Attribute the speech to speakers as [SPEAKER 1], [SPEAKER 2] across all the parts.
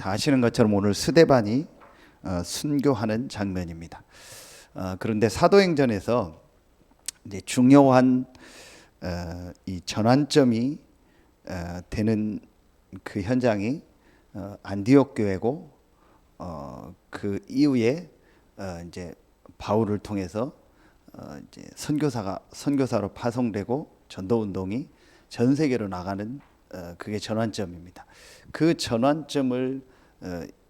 [SPEAKER 1] 다 아시는 것처럼 오늘 스데반이 순교하는 장면입니다. 그런데 사도행전에서 이제 중요한 이 전환점이 되는 그 현장이 안디옥 교회고, 그 이후에 이제 바울을 통해서 이제 선교사로 파송되고 전도 운동이 전 세계로 나가는 그게 전환점입니다. 그 전환점을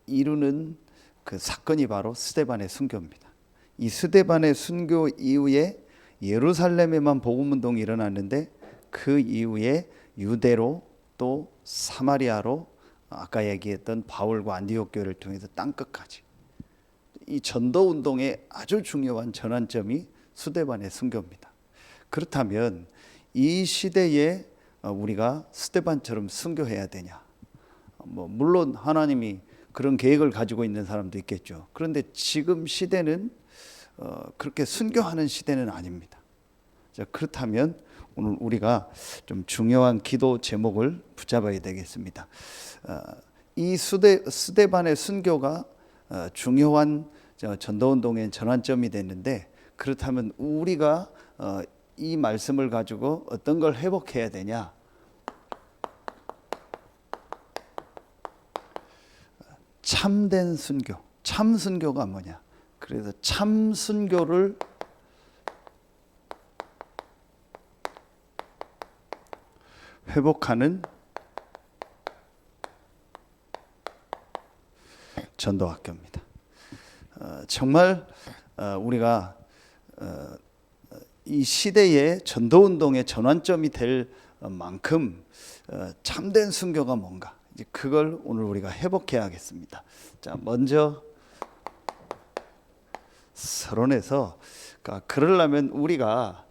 [SPEAKER 1] 이루는 그 사건이 바로 스데반의 순교입니다. 이 스데반의 순교 이후에 예루살렘에만 복음 운동이 일어났는데, 그 이후에 유대로 또 사마리아로 아까 얘기했던 바울과 안디옥 교회를 통해서 땅끝까지 이 전도 운동의 아주 중요한 전환점이 스데반의 순교입니다. 그렇다면 이 시대에 우리가 스데반처럼 순교해야 되냐? 물론 하나님이 그런 계획을 가지고 있는 사람도 있겠죠. 그런데 지금 시대는 그렇게 순교하는 시대는 아닙니다. 자, 그렇다면 오늘 우리가 좀 중요한 기도 제목을 붙잡아야 되겠습니다. 이 스데반의 순교가 중요한 전도운동의 전환점이 됐는데, 그렇다면 우리가 이 말씀을 가지고 어떤 걸 회복해야 되냐? 참된 순교, 참 순교가 뭐냐? 그래서 참 순교를 회복하는 전도학교입니다. 정말 우리가 이 시대의 전도운동의 전환점이 될 만큼 참된 순교가 뭔가, 이제 그걸 오늘 우리가 회복해야 하겠습니다. 자, 먼저 서론에서 그러려면 우리가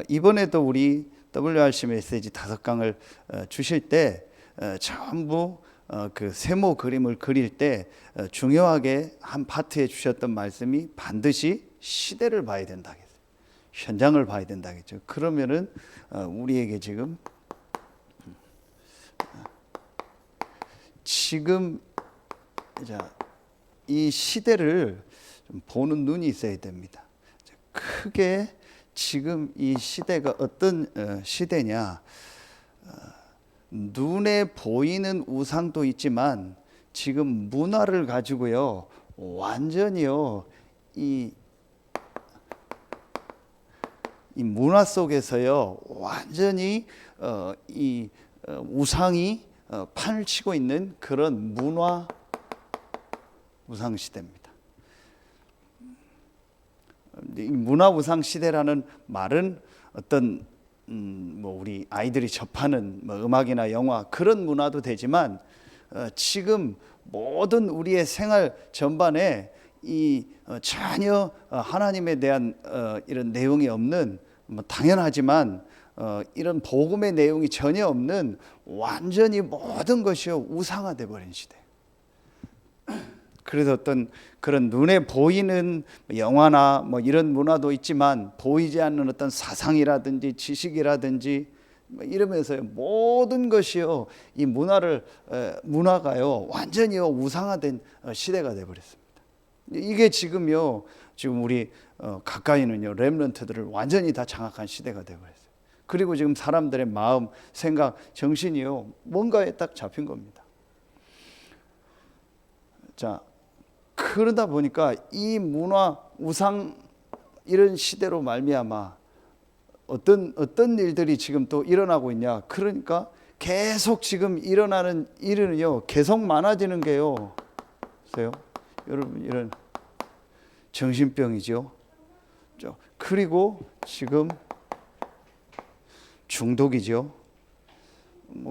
[SPEAKER 1] 이번에도 우리 WRC 메시지 5강을 주실 때 전부 그 세모 그림을 그릴 때 중요하게 한 파트에 주셨던 말씀이 반드시 시대를 봐야 된다, 현장을 봐야 된다겠죠. 그러면은 우리에게 지금 이 시대를 좀 보는 눈이 있어야 됩니다. 크게 지금 이 시대가 어떤 시대냐? 눈에 보이는 우상도 있지만 지금 문화를 가지고요, 완전히요, 이 문화 속에서요, 완전히 이 우상이 판을 치고 있는 그런 우상 시대입니다. 이 문화 우상 시대라는 말은 어떤 우리 아이들이 접하는 음악이나 영화, 그런 문화도 되지만 지금 모든 우리의 생활 전반에 이 전혀 하나님에 대한 이런 내용이 없는, 당연하지만 이런 복음의 내용이 전혀 없는, 완전히 모든 것이 우상화돼 버린 시대. 그래서 어떤 그런 눈에 보이는 영화나 이런 문화도 있지만, 보이지 않는 어떤 사상이라든지 지식이라든지 이러면서 모든 것이요, 이 문화가요, 완전히 우상화된 시대가 되어 버렸습니다. 이게 지금 우리 가까이는요, 렘넌트들을 완전히 다 장악한 시대가 되어 버렸어요. 그리고 지금 사람들의 마음, 생각, 정신이요, 뭔가에 딱 잡힌 겁니다. 자, 그러다 보니까 이 문화 우상 이런 시대로 말미암아 어떤 일들이 지금 또 일어나고 있냐? 그러니까 계속 지금 일어나는 일은요, 계속 많아지는 게요, 보세요, 여러분, 이런 정신병이죠. 그리고 지금 중독이죠.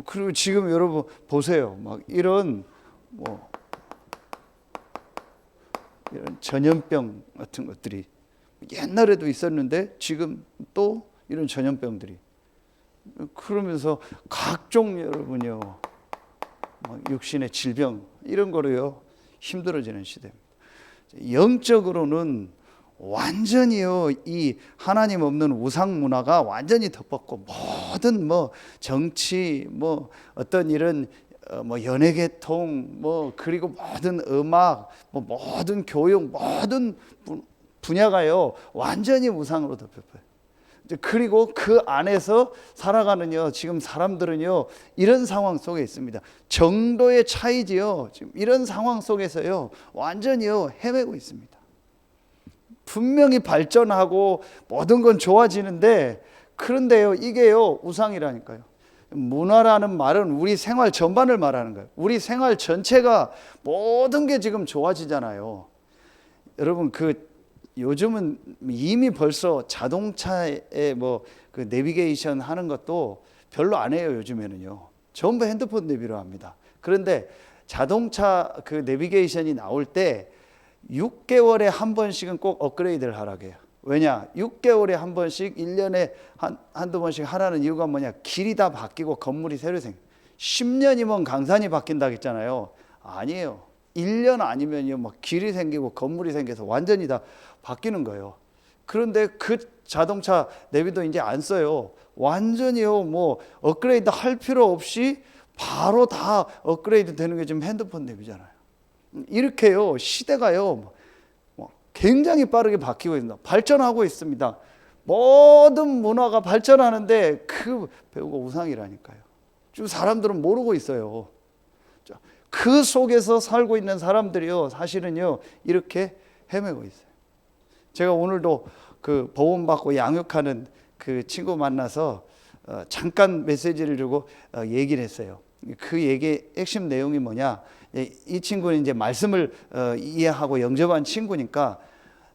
[SPEAKER 1] 그리고 지금 여러분 보세요, 이런 이런 전염병 같은 것들이 옛날에도 있었는데 지금 또 이런 전염병들이, 그러면서 각종 여러분요, 육신의 질병 이런 거로요, 힘들어지는 시대입니다. 영적으로는 완전히요, 이 하나님 없는 우상 문화가 완전히 덮었고, 모든 정치 어떤 이런 뭐 연예계통 뭐 그리고 모든 음악 뭐 모든 교육 모든 분야가요 완전히 우상으로 덮여버려요. 그리고 그 안에서 살아가는요 지금 사람들은요 이런 상황 속에 있습니다. 정도의 차이지요. 지금 이런 상황 속에서요 완전히요 헤매고 있습니다. 분명히 발전하고 모든 건 좋아지는데 그런데요 이게요 우상이라니까요. 문화라는 말은 우리 생활 전반을 말하는 거예요. 우리 생활 전체가 모든 게 지금 좋아지잖아요. 여러분 요즘은 이미 벌써 자동차에 뭐 그 내비게이션 하는 것도 별로 안 해요. 요즘에는요. 전부 핸드폰 내비로 합니다. 그런데 자동차 그 내비게이션이 나올 때 6개월에 한 번씩은 꼭 업그레이드를 하라고 해요. 왜냐? 6개월에 한 번씩 1년에 한두 번씩 하라는 이유가 뭐냐? 길이 다 바뀌고 건물이 새로 10년이면 강산이 바뀐다 했잖아요. 아니에요. 1년 아니면요, 막 길이 생기고 건물이 생겨서 완전히 다 바뀌는 거예요. 그런데 그 자동차 내비도 이제 안 써요. 완전히요, 뭐 업그레이드 할 필요 없이 바로 다 업그레이드 되는 게 지금 핸드폰 내비잖아요. 이렇게요, 시대가요, 굉장히 빠르게 바뀌고 있습니다. 발전하고 있습니다. 모든 문화가 발전하는데 그 배우가 우상이라니까요. 지금 사람들은 모르고 있어요. 그 속에서 살고 있는 사람들이요 사실은요 이렇게 헤매고 있어요. 제가 오늘도 그 보험받고 양육하는 그 친구 만나서 잠깐 메시지를 주고 얘기를 했어요. 그 얘기의 핵심 내용이 뭐냐? 이 친구는 이제 말씀을 이해하고 영접한 친구니까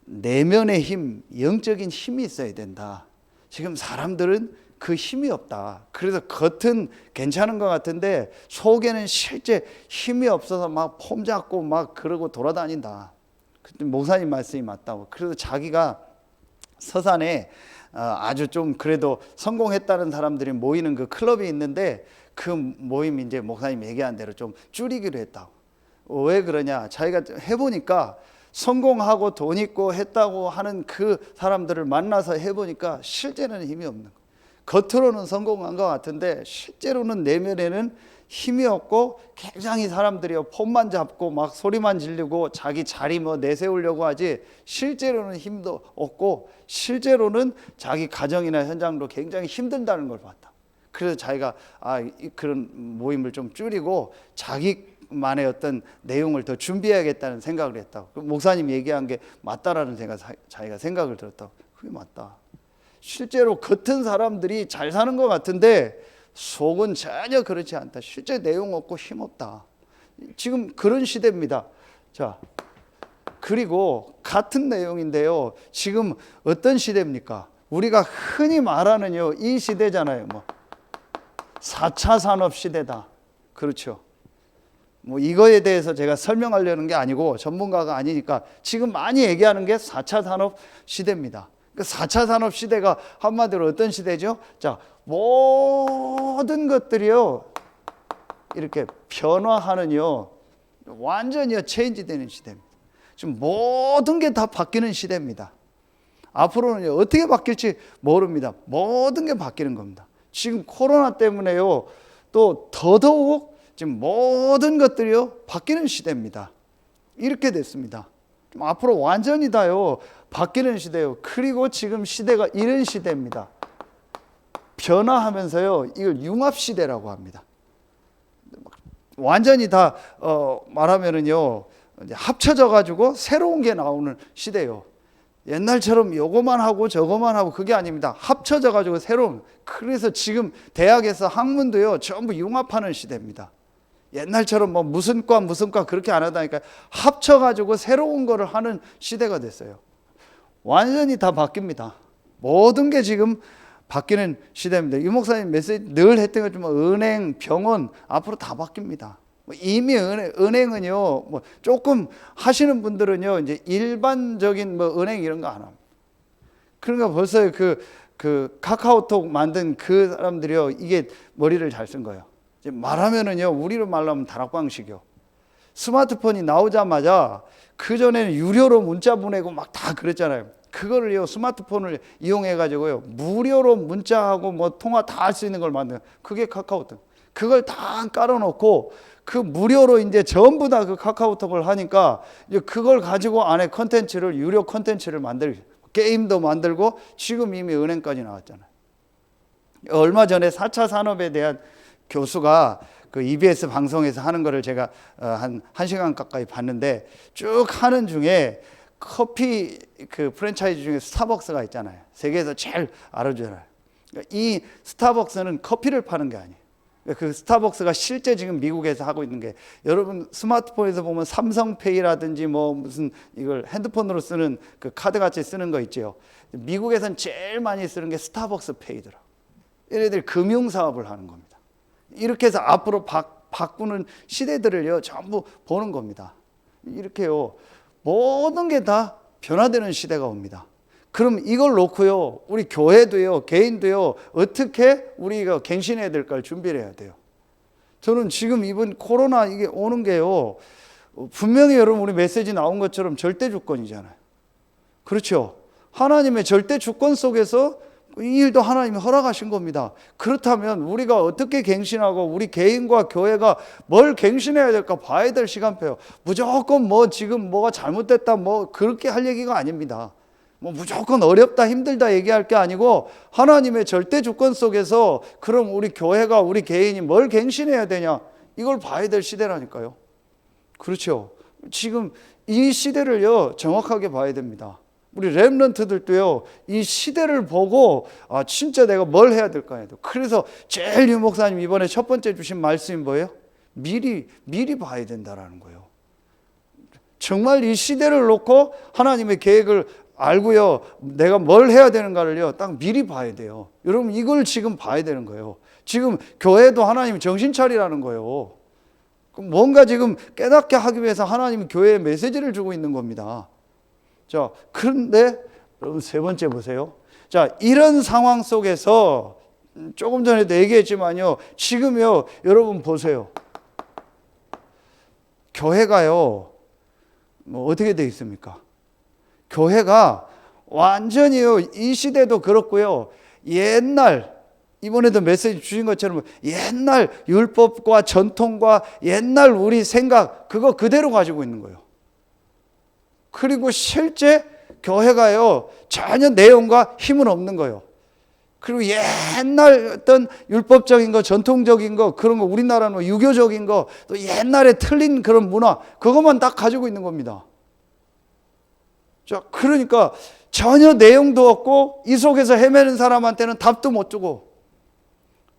[SPEAKER 1] 내면의 힘, 영적인 힘이 있어야 된다. 지금 사람들은 그 힘이 없다. 그래서 겉은 괜찮은 것 같은데 속에는 실제 힘이 없어서 막 폼 잡고 막 그러고 돌아다닌다. 그때 목사님 말씀이 맞다고. 그래서 자기가 서산에 아주 좀 그래도 성공했다는 사람들이 모이는 그 클럽이 있는데 그 모임이 이제 목사님 얘기한 대로 좀 줄이기로 했다고. 왜 그러냐? 자기가 해보니까 성공하고 돈 있고 했다고 하는 그 사람들을 만나서 해보니까 실제는 힘이 없는 거예요. 겉으로는 성공한 것 같은데 실제로는 내면에는 힘이 없고 굉장히 사람들이 폼만 잡고 막 소리만 지르고 자기 자리 뭐 내세우려고 하지 실제로는 힘도 없고 실제로는 자기 가정이나 현장도 굉장히 힘들다는 걸 봤다. 그래서 자기가 그런 모임을 좀 줄이고 자기만의 어떤 내용을 더 준비해야겠다는 생각을 했다고. 목사님 얘기한 게 맞다라는 자기가 생각을 들었다고. 그게 맞다. 실제로 겉은 사람들이 잘 사는 것 같은데 속은 전혀 그렇지 않다. 실제 내용 없고 힘 없다. 지금 그런 시대입니다. 자, 그리고 같은 내용인데요. 지금 어떤 시대입니까? 우리가 흔히 말하는요, 이 시대잖아요. 뭐 4차 산업 시대다. 그렇죠. 뭐 이거에 대해서 제가 설명하려는 게 아니고 전문가가 아니니까 지금 많이 얘기하는 게 4차 산업 시대입니다. 4차 산업 시대가 한마디로 어떤 시대죠? 자, 모든 것들이요 이렇게 변화하는요 완전히 체인지 되는 시대입니다. 지금 모든 게 다 바뀌는 시대입니다. 앞으로는 어떻게 바뀔지 모릅니다. 모든 게 바뀌는 겁니다. 지금 코로나 때문에요 또 더더욱 지금 모든 것들이요 바뀌는 시대입니다. 이렇게 됐습니다. 좀 앞으로 완전히 다요 바뀌는 시대예요. 그리고 지금 시대가 이런 시대입니다. 변화하면서요 이걸 융합 시대라고 합니다. 완전히 다 말하면은요 이제 합쳐져 가지고 새로운 게 나오는 시대예요. 옛날처럼 요거만 하고 저거만 하고 그게 아닙니다. 합쳐져 가지고 새로운. 그래서 지금 대학에서 학문도요 전부 융합하는 시대입니다. 옛날처럼 뭐 무슨 과 그렇게 안 하다니까 합쳐 가지고 새로운 거를 하는 시대가 됐어요. 완전히 다 바뀝니다. 모든 게 지금 바뀌는 시대입니다. 유 목사님 메시지 늘 했던 것처럼 은행, 병원 앞으로 다 바뀝니다. 이미 은행은요, 뭐 조금 하시는 분들은요, 이제 일반적인 뭐 은행 이런 거 안 합니다. 그러니까 벌써 그 카카오톡 만든 그 사람들이요, 이게 머리를 잘 쓴 거예요. 이제 말하면은요, 우리로 말하면 다락방식이요. 스마트폰이 나오자마자 그 전에는 유료로 문자 보내고 막 다 그랬잖아요. 그거를요 스마트폰을 이용해 가지고요 무료로 문자하고 뭐 통화 다 할 수 있는 걸 만든 그게 카카오톡. 그걸 다 깔아놓고 그 무료로 이제 전부 다 그 카카오톡을 하니까 이제 그걸 가지고 안에 컨텐츠를 유료 컨텐츠를 만들 게임도 만들고 지금 이미 은행까지 나왔잖아요. 얼마 전에 4차 산업에 대한 교수가 그 EBS 방송에서 하는 거를 제가 한 1시간 가까이 봤는데 쭉 하는 중에 커피 그 프랜차이즈 중에 스타벅스가 있잖아요. 세계에서 제일 알아주잖아요. 이 스타벅스는 커피를 파는 게 아니에요. 그 스타벅스가 실제 지금 미국에서 하고 있는 게 여러분 스마트폰에서 보면 삼성페이라든지 뭐 무슨 이걸 핸드폰으로 쓰는 그 카드 같이 쓰는 거 있죠. 미국에서는 제일 많이 쓰는 게 스타벅스 페이더라. 얘네들이 금융 사업을 하는 겁니다. 이렇게 해서 앞으로 바꾸는 시대들을요 전부 보는 겁니다. 이렇게요 모든 게 다 변화되는 시대가 옵니다. 그럼 이걸 놓고요 우리 교회도요 개인도요 어떻게 우리가 갱신해야 될까를 준비를 해야 돼요. 저는 지금 이번 코로나 이게 오는 게요 분명히 여러분 우리 메시지 나온 것처럼 절대 주권이잖아요. 그렇죠? 하나님의 절대 주권 속에서 이 일도 하나님이 허락하신 겁니다. 그렇다면 우리가 어떻게 갱신하고 우리 개인과 교회가 뭘 갱신해야 될까 봐야 될 시간표예요. 무조건 뭐 지금 뭐가 잘못됐다 뭐 그렇게 할 얘기가 아닙니다. 뭐 무조건 어렵다 힘들다 얘기할 게 아니고 하나님의 절대 주권 속에서 그럼 우리 교회가 우리 개인이 뭘 갱신해야 되냐 이걸 봐야 될 시대라니까요. 그렇죠? 지금 이 시대를요 정확하게 봐야 됩니다. 우리 렘넌트들도요 이 시대를 보고 아 진짜 내가 뭘 해야 될까 해도 그래서 제일 유 목사님 이번에 첫 번째 주신 말씀이 뭐예요? 미리 봐야 된다라는 거예요. 정말 이 시대를 놓고 하나님의 계획을 알고요 내가 뭘 해야 되는가를요 딱 미리 봐야 돼요. 여러분 이걸 지금 봐야 되는 거예요. 지금 교회도 하나님이 정신 차리라는 거예요. 뭔가 지금 깨닫게 하기 위해서 하나님이 교회에 메시지를 주고 있는 겁니다. 자, 그런데 여러분 세 번째 보세요. 자, 이런 상황 속에서 조금 전에도 얘기했지만요. 지금요. 여러분 보세요. 교회가요. 뭐 어떻게 돼 있습니까? 교회가 완전히요. 이 시대도 그렇고요. 옛날 이번에도 메시지 주신 것처럼 옛날 율법과 전통과 옛날 우리 생각 그거 그대로 가지고 있는 거예요. 그리고 실제 교회가요 전혀 내용과 힘은 없는 거예요. 그리고 옛날 어떤 율법적인 거 전통적인 거 그런 거 우리나라는 뭐 유교적인 거 또 옛날에 틀린 그런 문화 그것만 딱 가지고 있는 겁니다. 자, 그러니까 전혀 내용도 없고 이 속에서 헤매는 사람한테는 답도 못 주고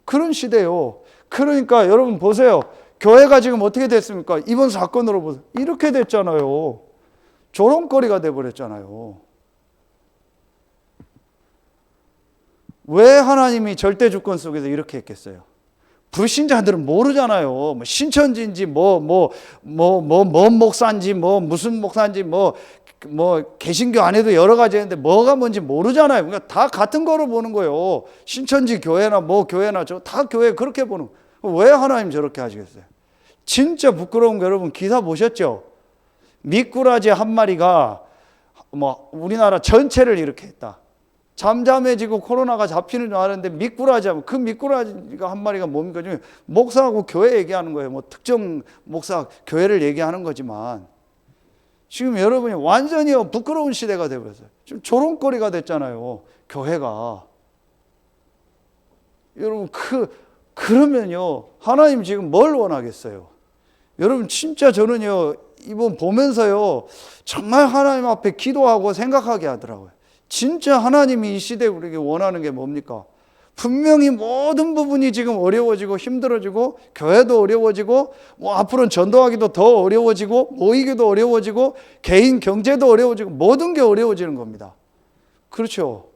[SPEAKER 1] 그런 시대요. 그러니까 여러분 보세요. 교회가 지금 어떻게 됐습니까? 이번 사건으로 보세요. 이렇게 됐잖아요. 조롱거리가 돼버렸잖아요. 왜 하나님이 절대 주권 속에서 이렇게 했겠어요? 불신자들은 모르잖아요. 뭐 신천지인지 뭔 목사인지 뭐 무슨 목사인지 뭐 개신교 안에도 여러 가지 있는데 뭐가 뭔지 모르잖아요. 그러니까 다 같은 거로 보는 거예요. 신천지 교회나 뭐 교회나 저 다 교회 그렇게 보는 거예요. 왜 하나님 저렇게 하시겠어요? 진짜 부끄러운 거 여러분 기사 보셨죠? 미꾸라지 한 마리가 뭐 우리나라 전체를 이렇게 했다. 잠잠해지고 코로나가 잡히는 줄 알았는데 미꾸라지 하면 그 미꾸라지가 한 마리가 뭡니까? 지금 목사하고 교회 얘기하는 거예요. 뭐 특정 목사 교회를 얘기하는 거지만 지금 여러분이 완전히 부끄러운 시대가 되어버렸어요. 지금 조롱거리가 됐잖아요. 교회가. 여러분 그러면요 하나님 지금 뭘 원하겠어요? 여러분 진짜 저는요 이번 보면서요 정말 하나님 앞에 기도하고 생각하게 하더라고요. 진짜 하나님이 이 시대에 우리에게 원하는 게 뭡니까? 분명히 모든 부분이 지금 어려워지고 힘들어지고 교회도 어려워지고 뭐 앞으로는 전도하기도 더 어려워지고 모이기도 어려워지고 개인 경제도 어려워지고 모든 게 어려워지는 겁니다. 그렇죠?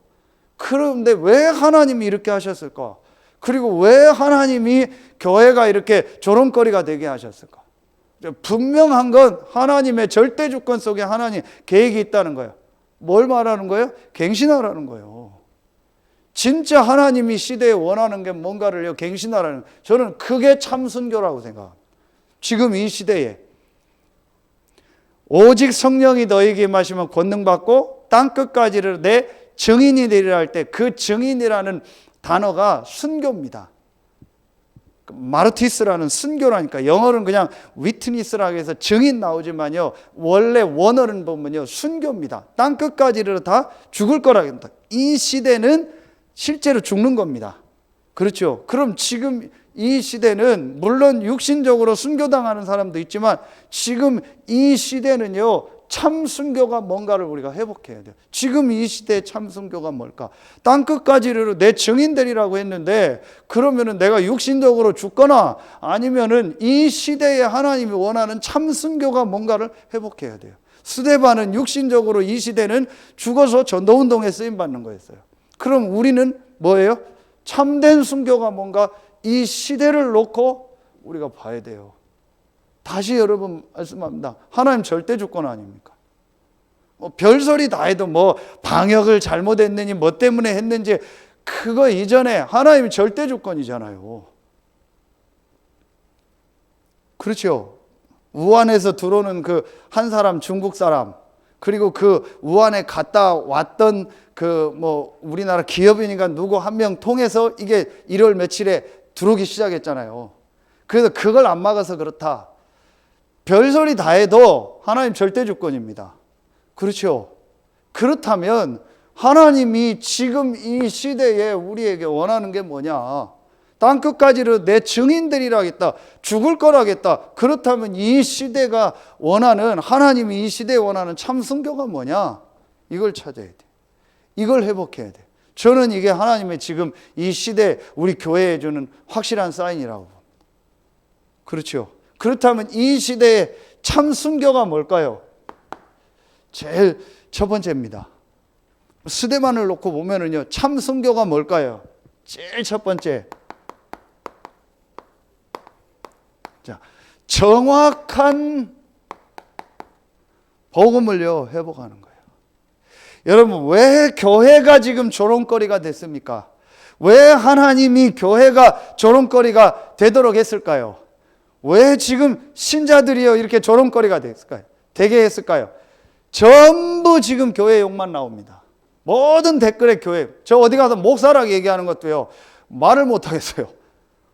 [SPEAKER 1] 그런데 왜 하나님이 이렇게 하셨을까? 그리고 왜 하나님이 교회가 이렇게 조롱거리가 되게 하셨을까? 분명한 건 하나님의 절대 주권 속에 하나님 계획이 있다는 거예요. 뭘 말하는 거예요? 갱신하라는 거예요. 진짜 하나님이 시대에 원하는 게 뭔가를요 갱신하라는 거예요. 저는 그게 참 순교라고 생각합니다. 지금 이 시대에 오직 성령이 너에게 임하시면 권능받고 땅끝까지를 내 증인이 되리라 할 때 그 증인이라는 단어가 순교입니다. 마르티스라는 순교라니까 영어로는 그냥 위트니스라고 해서 증인 나오지만요, 원래 원어는 보면요 순교입니다. 땅끝까지 이르러 다 죽을 거라고 합니다. 이 시대는 실제로 죽는 겁니다. 그렇죠? 그럼 지금 이 시대는 물론 육신적으로 순교당하는 사람도 있지만 지금 이 시대는요 참 순교가 뭔가를 우리가 회복해야 돼요. 지금 이 시대의 참 순교가 뭘까? 땅끝까지 이르러 내 증인들이라고 했는데, 그러면은 내가 육신적으로 죽거나 아니면은 이 시대에 하나님이 원하는 참 순교가 뭔가를 회복해야 돼요. 스데반은 육신적으로 이 시대는 죽어서 전도운동에 쓰임받는 거였어요. 그럼 우리는 뭐예요? 참된 순교가 뭔가 이 시대를 놓고 우리가 봐야 돼요. 다시 여러분 말씀합니다. 하나님 절대 주권 아닙니까? 별소리 다 해도 뭐 방역을 잘못했느니 뭐 때문에 했는지 그거 이전에 하나님이 절대 주권이잖아요. 그렇죠? 우한에서 들어오는 그 한 사람, 중국 사람, 그리고 그 우한에 갔다 왔던 그 뭐 우리나라 기업인이가 누구 한 명 통해서 이게 1월 며칠에 들어오기 시작했잖아요. 그래서 그걸 안 막아서 그렇다. 별소리 다 해도 하나님 절대 주권입니다. 그렇죠? 그렇다면 하나님이 지금 이 시대에 우리에게 원하는 게 뭐냐? 땅끝까지를 내 증인들이라겠다. 죽을 거라겠다. 그렇다면 이 시대가 원하는, 하나님이 이 시대에 원하는 참 순교가 뭐냐? 이걸 찾아야 돼. 이걸 회복해야 돼. 저는 이게 하나님의 지금 이 시대 우리 교회에 주는 확실한 사인이라고 봅니다. 그렇죠? 그렇다면 이 시대의 참 순교가 뭘까요? 제일 첫 번째입니다. 스데반을 놓고 보면은요, 참 순교가 뭘까요? 제일 첫 번째. 자, 정확한 복음을요, 회복하는 거예요. 여러분, 왜 교회가 지금 조롱거리가 됐습니까? 왜 하나님이 교회가 조롱거리가 되도록 했을까요? 왜 지금 신자들이요 이렇게 조롱거리가 됐을까요? 되게 했을까요? 전부 지금 교회 욕만 나옵니다. 모든 댓글에 교회, 저 어디 가서 목사라고 얘기하는 것도요 말을 못 하겠어요.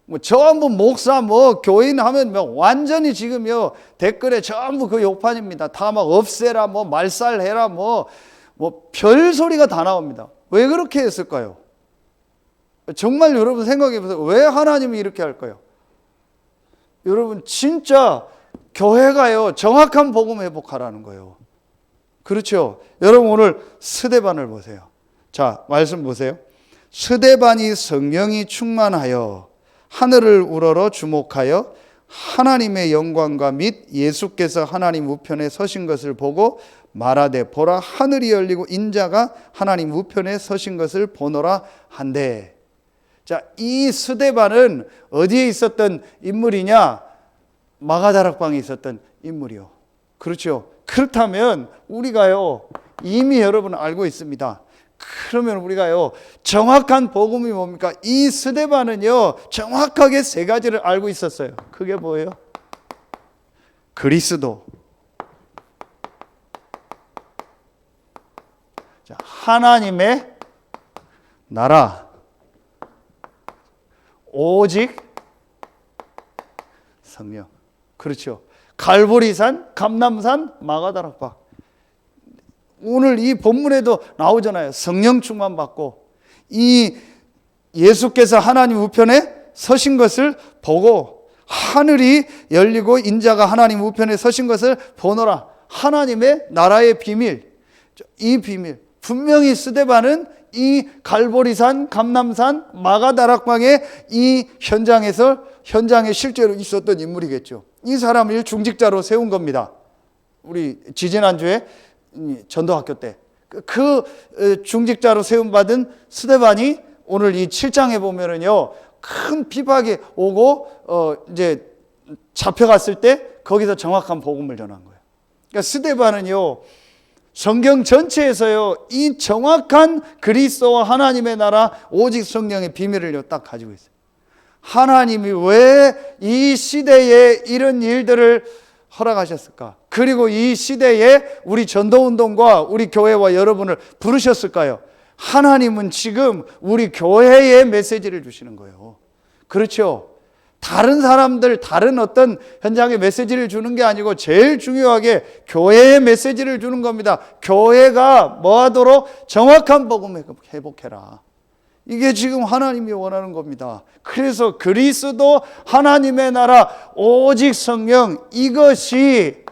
[SPEAKER 1] 뭐 전부 목사 뭐 교인 하면 뭐 완전히 지금요 댓글에 전부 그 욕판입니다. 다 막 없애라 뭐 말살해라 뭐 별소리가 다 나옵니다. 왜 그렇게 했을까요? 정말 여러분 생각해 보세요. 왜 하나님이 이렇게 할까요? 여러분 진짜 교회가요 정확한 복음 회복하라는 거예요. 그렇죠? 여러분 오늘 스데반을 보세요. 자, 말씀 보세요. 스데반이 성령이 충만하여 하늘을 우러러 주목하여 하나님의 영광과 및 예수께서 하나님 우편에 서신 것을 보고 말하되 보라 하늘이 열리고 인자가 하나님 우편에 서신 것을 보노라 한대. 자, 이 스데반은 어디에 있었던 인물이냐? 마가다락방에 있었던 인물이요. 그렇죠? 그렇다면 우리가요 이미 여러분 알고 있습니다. 그러면 우리가요 정확한 복음이 뭡니까? 이 스데반은요 정확하게 세 가지를 알고 있었어요. 그게 뭐예요? 그리스도, 자, 하나님의 나라, 오직 성령. 그렇죠? 갈보리산, 감람산, 마가다락방. 오늘 이 본문에도 나오잖아요. 성령 충만 받고 이 예수께서 하나님 우편에 서신 것을 보고 하늘이 열리고 인자가 하나님 우편에 서신 것을 보노라. 하나님의 나라의 비밀, 이 비밀. 분명히 스데반은 이 갈보리산, 감람산, 마가다락방의 이 현장에 실제로 있었던 인물이겠죠. 이 사람을 중직자로 세운 겁니다. 우리 지지난주에 전도학교 때 그 중직자로 세움받은 스데반이 오늘 이 7장에 보면은요 큰 비박이 오고 이제 잡혀갔을 때 거기서 정확한 복음을 전한 거예요. 그러니까 스데반은요 성경 전체에서요 이 정확한 그리스도와 하나님의 나라 오직 성령의 비밀을 딱 가지고 있어요. 하나님이 왜 이 시대에 이런 일들을 허락하셨을까? 그리고 이 시대에 우리 전도운동과 우리 교회와 여러분을 부르셨을까요? 하나님은 지금 우리 교회에 메시지를 주시는 거예요. 그렇죠? 다른 사람들, 다른 어떤 현장의 메시지를 주는 게 아니고 제일 중요하게 교회의 메시지를 주는 겁니다. 교회가 뭐하도록 정확한 복음 회복해라. 이게 지금 하나님이 원하는 겁니다. 그래서 그리스도 하나님의 나라 오직 성령, 이것이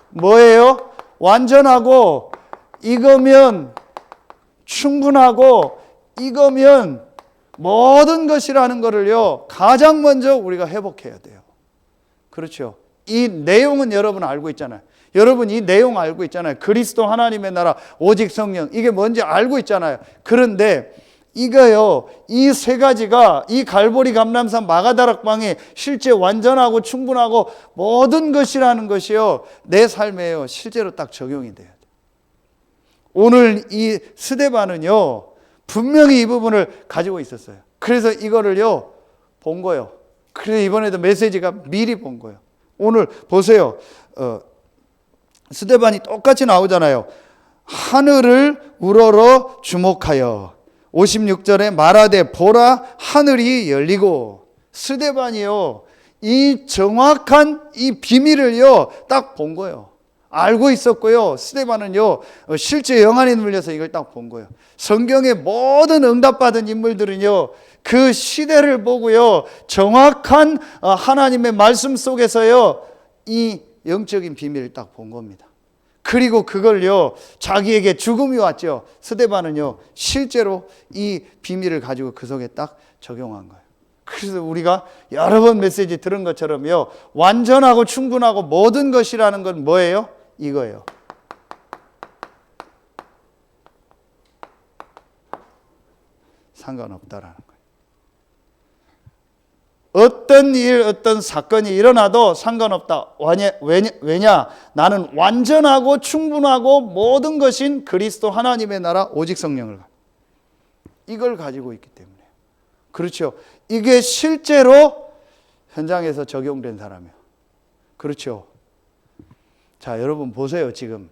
[SPEAKER 1] 뭐예요? 완전하고 이거면 충분하고 이거면 모든 것이라는 것을요, 가장 먼저 우리가 회복해야 돼요. 그렇죠. 이 내용은 여러분 알고 있잖아요. 여러분 이 내용 알고 있잖아요. 그리스도 하나님의 나라 오직 성령, 이게 뭔지 알고 있잖아요. 그런데 이거요, 이 세 가지가 이 갈보리 감람산 마가다락방이 실제 완전하고 충분하고 모든 것이라는 것이요, 내 삶에요 실제로 딱 적용이 돼요. 오늘 이 스데반은요 분명히 이 부분을 가지고 있었어요. 그래서 이거를요 본 거예요. 그래서 이번에도 메시지가 미리 본 거예요. 오늘 보세요. 스데반이 똑같이 나오잖아요. 하늘을 우러러 주목하여 56절에 말하되 보라 하늘이 열리고, 스데반이요 이 정확한 이 비밀을요 딱 본 거예요. 알고 있었고요. 스데반은요 실제 영안에 눌려서 이걸 딱 본 거예요. 성경의 모든 응답받은 인물들은요 그 시대를 보고요 정확한 하나님의 말씀 속에서요 이 영적인 비밀을 딱 본 겁니다. 그리고 그걸요 자기에게 죽음이 왔죠. 스데반은요 실제로 이 비밀을 가지고 그 속에 딱 적용한 거예요. 그래서 우리가 여러 번 메시지 들은 것처럼요 완전하고 충분하고 모든 것이라는 건 뭐예요? 이거예요. 상관없다라는 거예요. 어떤 일, 어떤 사건이 일어나도 상관없다. 왜냐? 나는 완전하고 충분하고 모든 것인 그리스도 하나님의 나라 오직 성령을 이걸 가지고 있기 때문에. 그렇죠. 이게 실제로 현장에서 적용된 사람이에요. 그렇죠. 자, 여러분 보세요. 지금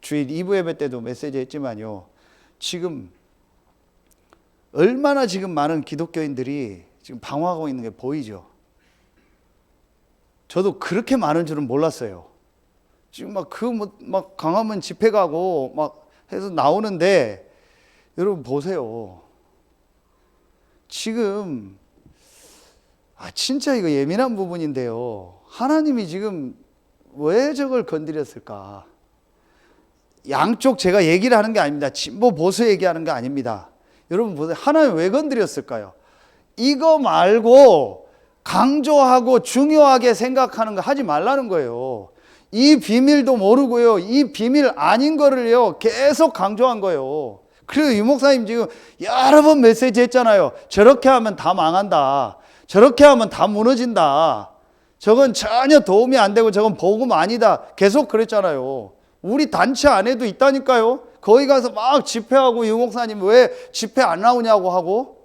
[SPEAKER 1] 주일 2부 예배 때도 메시지 했지만요. 지금 얼마나 지금 많은 기독교인들이 지금 방황하고 있는 게 보이죠. 저도 그렇게 많은 줄은 몰랐어요. 지금 막 강화문 집회 가고 막 해서 나오는데 여러분 보세요. 지금 진짜 이거 예민한 부분인데요. 하나님이 지금 왜 저걸 건드렸을까? 양쪽 제가 얘기를 하는 게 아닙니다. 진보 보수 얘기하는 게 아닙니다. 여러분 보세요. 하나님 왜 건드렸을까요? 이거 말고 강조하고 중요하게 생각하는 거 하지 말라는 거예요. 이 비밀도 모르고요. 이 비밀 아닌 거를요. 계속 강조한 거예요. 그래서 유 목사님 지금 여러 번 메시지 했잖아요. 저렇게 하면 다 망한다. 저렇게 하면 다 무너진다. 저건 전혀 도움이 안 되고 저건 복음 아니다. 계속 그랬잖아요. 우리 단체 안에도 있다니까요. 거기 가서 막 집회하고 유 목사님 왜 집회 안 나오냐고 하고.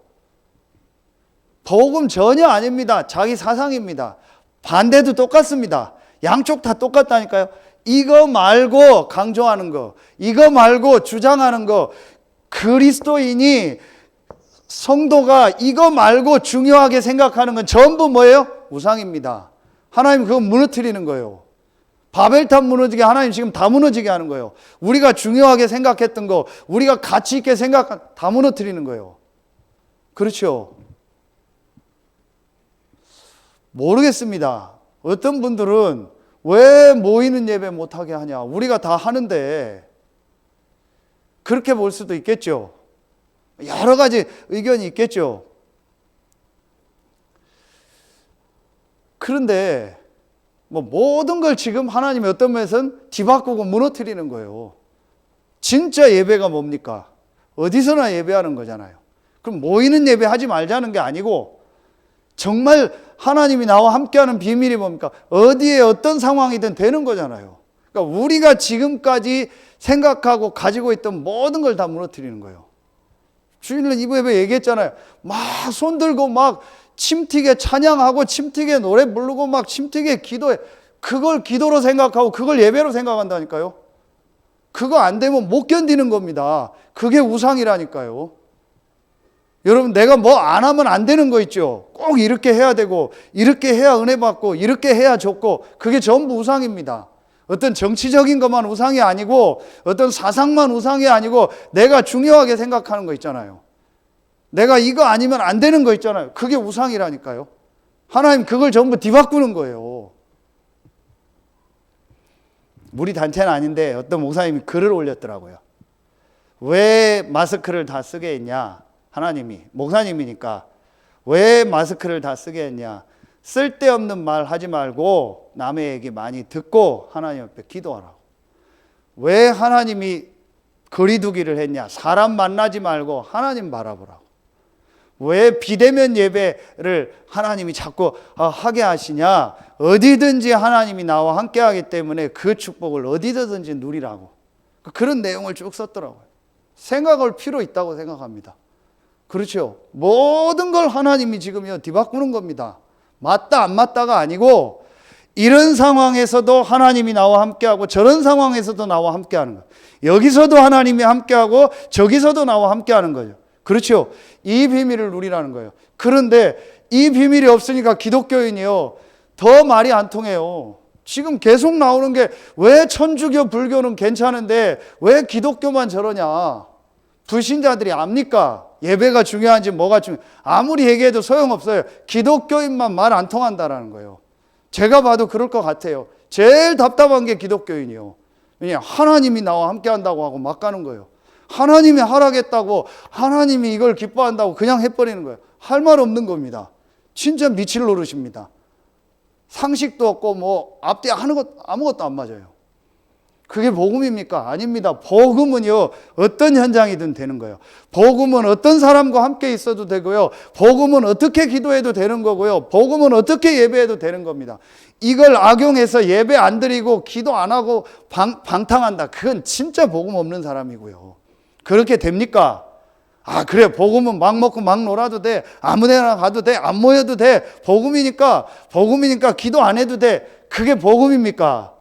[SPEAKER 1] 복음 전혀 아닙니다. 자기 사상입니다. 반대도 똑같습니다. 양쪽 다 똑같다니까요. 이거 말고 강조하는 거, 이거 말고 주장하는 거, 그리스도인이 성도가 이거 말고 중요하게 생각하는 건 전부 뭐예요? 우상입니다. 하나님 그거 무너뜨리는 거예요. 바벨탑 무너지게 하나님 지금 다 무너지게 하는 거예요. 우리가 중요하게 생각했던 거, 우리가 가치 있게 다 무너뜨리는 거예요. 그렇죠? 모르겠습니다. 어떤 분들은 왜 모이는 예배 못하게 하냐? 우리가 다 하는데 그렇게 볼 수도 있겠죠. 여러 가지 의견이 있겠죠. 그런데 모든 걸 지금 하나님이 어떤 면에서는 뒤바꾸고 무너뜨리는 거예요. 진짜 예배가 뭡니까? 어디서나 예배하는 거잖아요. 그럼 모이는 예배 하지 말자는 게 아니고 정말 하나님이 나와 함께하는 비밀이 뭡니까? 어디에 어떤 상황이든 되는 거잖아요. 그러니까 우리가 지금까지 생각하고 가지고 있던 모든 걸 다 무너뜨리는 거예요. 주일날 2부 예배 얘기했잖아요. 막 손 들고 막 침튀게 찬양하고 침튀게 노래 부르고 막 침튀게 기도해. 그걸 기도로 생각하고 그걸 예배로 생각한다니까요. 그거 안 되면 못 견디는 겁니다. 그게 우상이라니까요. 여러분, 내가 뭐 안 하면 안 되는 거 있죠. 꼭 이렇게 해야 되고, 이렇게 해야 은혜 받고, 이렇게 해야 좋고, 그게 전부 우상입니다. 어떤 정치적인 것만 우상이 아니고, 어떤 사상만 우상이 아니고, 내가 중요하게 생각하는 거 있잖아요. 내가 이거 아니면 안 되는 거 있잖아요. 그게 우상이라니까요. 하나님 그걸 전부 뒤바꾸는 거예요. 우리 단체는 아닌데 어떤 목사님이 글을 올렸더라고요. 왜 마스크를 다 쓰게 했냐? 하나님이, 목사님이니까 왜 마스크를 다 쓰게 했냐? 쓸데없는 말 하지 말고 남의 얘기 많이 듣고 하나님 앞에 기도하라고. 왜 하나님이 거리두기를 했냐? 사람 만나지 말고 하나님 바라보라고. 왜 비대면 예배를 하나님이 자꾸 하게 하시냐? 어디든지 하나님이 나와 함께 하기 때문에 그 축복을 어디든지 누리라고. 그런 내용을 쭉 썼더라고요. 생각할 필요 있다고 생각합니다. 그렇죠. 모든 걸 하나님이 지금요 뒤바꾸는 겁니다. 맞다 안 맞다가 아니고, 이런 상황에서도 하나님이 나와 함께하고 저런 상황에서도 나와 함께하는 거예요. 여기서도 하나님이 함께하고 저기서도 나와 함께하는 거죠. 그렇죠. 이 비밀을 누리라는 거예요. 그런데 이 비밀이 없으니까 기독교인이요 더 말이 안 통해요. 지금 계속 나오는 게, 왜 천주교 불교는 괜찮은데 왜 기독교만 저러냐? 불신자들이 압니까? 예배가 중요한지 뭐가 아무리 얘기해도 소용없어요. 기독교인만 말 안 통한다라는 거예요. 제가 봐도 그럴 것 같아요. 제일 답답한 게 기독교인이요. 왜냐, 하나님이 나와 함께 한다고 하고 막 가는 거예요. 하나님이 하라겠다고, 하나님이 이걸 기뻐한다고 그냥 해버리는 거예요. 할 말 없는 겁니다. 진짜 미칠 노릇입니다. 상식도 없고 뭐 앞뒤 하는 것 아무것도 안 맞아요. 그게 복음입니까? 아닙니다. 복음은요 어떤 현장이든 되는 거예요. 복음은 어떤 사람과 함께 있어도 되고요, 복음은 어떻게 기도해도 되는 거고요, 복음은 어떻게 예배해도 되는 겁니다. 이걸 악용해서 예배 안 드리고 기도 안 하고 방탕한다, 그건 진짜 복음 없는 사람이고요. 그렇게 됩니까? 아, 그래, 복음은 막 먹고 막 놀아도 돼, 아무 데나 가도 돼, 안 모여도 돼, 복음이니까 기도 안 해도 돼, 그게 복음입니까?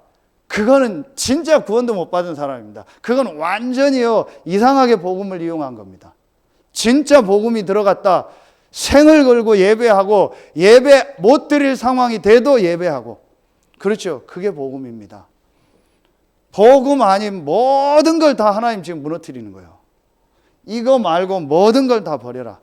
[SPEAKER 1] 그거는 진짜 구원도 못 받은 사람입니다. 그건 완전히요 이상하게 복음을 이용한 겁니다. 진짜 복음이 들어갔다, 생을 걸고 예배하고, 예배 못 드릴 상황이 돼도 예배하고, 그렇죠. 그게 복음입니다. 복음 아닌 모든 걸 다 하나님 지금 무너뜨리는 거예요. 이거 말고 모든 걸 다 버려라.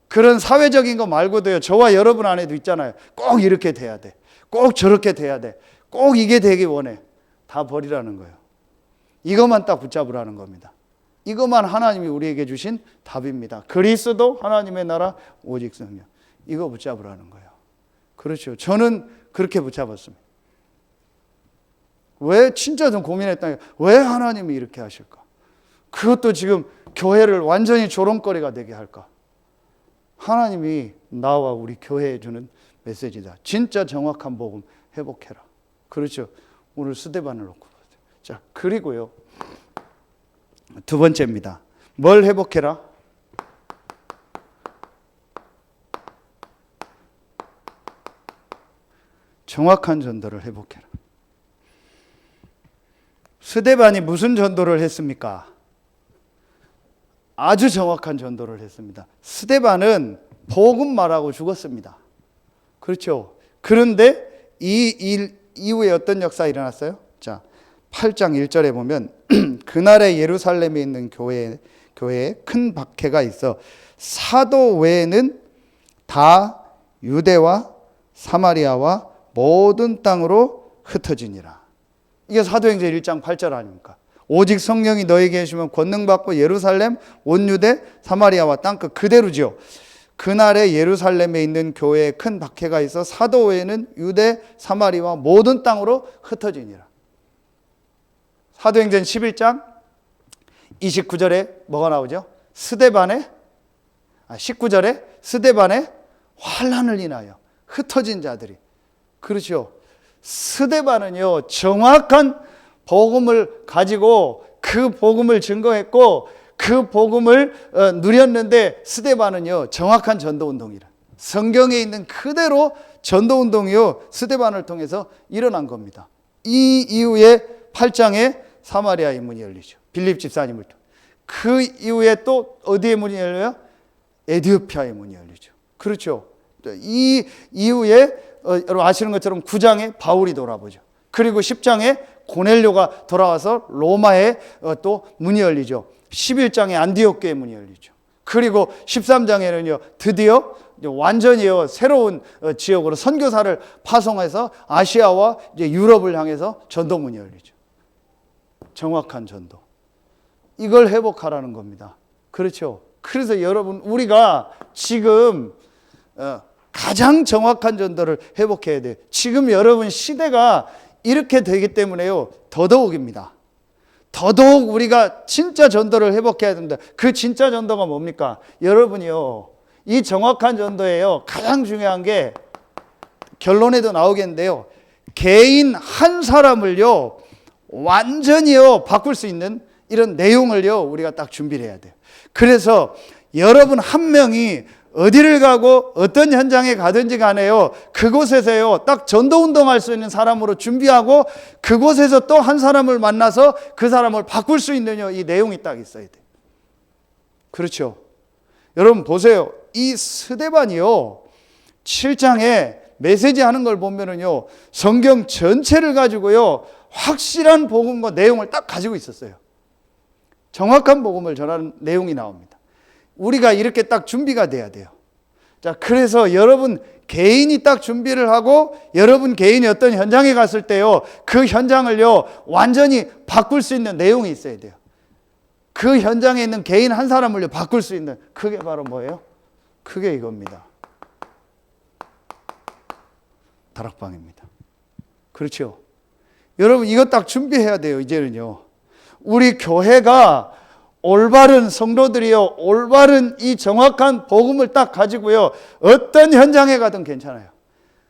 [SPEAKER 1] 그런 사회적인 거 말고도요, 저와 여러분 안에도 있잖아요. 꼭 이렇게 돼야 돼, 꼭 저렇게 돼야 돼, 꼭 이게 되기 원해. 다 버리라는 거예요. 이것만 딱 붙잡으라는 겁니다. 이것만 하나님이 우리에게 주신 답입니다. 그리스도, 하나님의 나라, 오직 성령. 이거 붙잡으라는 거예요. 그렇죠. 저는 그렇게 붙잡았습니다. 왜, 진짜 좀 고민했다. 왜 하나님이 이렇게 하실까? 그것도 지금 교회를 완전히 조롱거리가 되게 할까? 하나님이 나와 우리 교회에 주는 메시지다. 진짜 정확한 복음 회복해라. 그렇죠. 오늘 스데반을 놓고 보세요. 자, 그리고요 두 번째입니다. 뭘 회복해라? 정확한 전도를 회복해라. 스데반이 무슨 전도를 했습니까? 아주 정확한 전도를 했습니다. 스데반은 복음 말하고 죽었습니다. 그렇죠. 그런데 이 일 이후에 어떤 역사가 일어났어요? 자, 8장 1절에 보면 그날에 예루살렘에 있는 교회에 큰 박해가 있어 사도 외에는 다 유대와 사마리아와 모든 땅으로 흩어지니라. 이게 사도행전 1장 8절 아닙니까? 오직 성령이 너에게 계시면 권능 받고 예루살렘, 온 유대, 사마리아와 땅끝, 그대로지요. 그날에 예루살렘에 있는 교회에 큰 박해가 있어 사도 외에는 유대, 사마리아와 모든 땅으로 흩어지니라. 사도행전 11장 29절에 뭐가 나오죠? 19절에 스데반의 환난을 인하여 흩어진 자들이. 그렇죠. 스데반은요 정확한 복음을 가지고 그 복음을 증거했고 그 복음을 누렸는데, 스데반은요 정확한 전도운동이라, 성경에 있는 그대로 전도운동이요 스데반을 통해서 일어난 겁니다. 이 이후에 8장에 사마리아의 문이 열리죠. 빌립 집사님을 통해. 그 이후에 또 어디에 문이 열려요? 에디오피아의 문이 열리죠. 그렇죠. 이 이후에 여러분 아시는 것처럼 9장에 바울이 돌아보죠. 그리고 10장에 고넬료가 돌아와서 로마에 또 문이 열리죠. 11장에 안디옥 교회 문이 열리죠. 그리고 13장에는요 드디어 완전히요 새로운 지역으로 선교사를 파송해서 아시아와 이제 유럽을 향해서 전도문이 열리죠. 정확한 전도. 이걸 회복하라는 겁니다. 그렇죠. 그래서 여러분 우리가 지금 가장 정확한 전도를 회복해야 돼요. 지금 여러분 시대가 이렇게 되기 때문에요 더더욱입니다. 더더욱 우리가 진짜 전도를 회복해야 된다. 그 진짜 전도가 뭡니까? 여러분이요 이 정확한 전도예요 가장 중요한 게 결론에도 나오겠는데요 개인 한 사람을요 완전히요 바꿀 수 있는 이런 내용을요 우리가 딱 준비를 해야 돼요. 그래서 여러분 한 명이 어디를 가고 어떤 현장에 가든지 간에요 그곳에서요 딱 전도 운동할 수 있는 사람으로 준비하고 그곳에서 또 한 사람을 만나서 그 사람을 바꿀 수 있는 이 내용이 딱 있어야 돼요. 그렇죠. 여러분 보세요. 이 스데반이요 7장에 메시지 하는 걸 보면은요 성경 전체를 가지고요 확실한 복음과 내용을 딱 가지고 있었어요. 정확한 복음을 전하는 내용이 나옵니다. 우리가 이렇게 딱 준비가 돼야 돼요. 자, 그래서 여러분 개인이 딱 준비를 하고 여러분 개인이 어떤 현장에 갔을 때요 그 현장을요 완전히 바꿀 수 있는 내용이 있어야 돼요. 그 현장에 있는 개인 한 사람을요 바꿀 수 있는 그게 바로 뭐예요? 그게 이겁니다. 다락방입니다. 그렇죠. 여러분 이거 딱 준비해야 돼요. 이제는요 우리 교회가 올바른 성도들이요 올바른 이 정확한 복음을 딱 가지고요 어떤 현장에 가든 괜찮아요.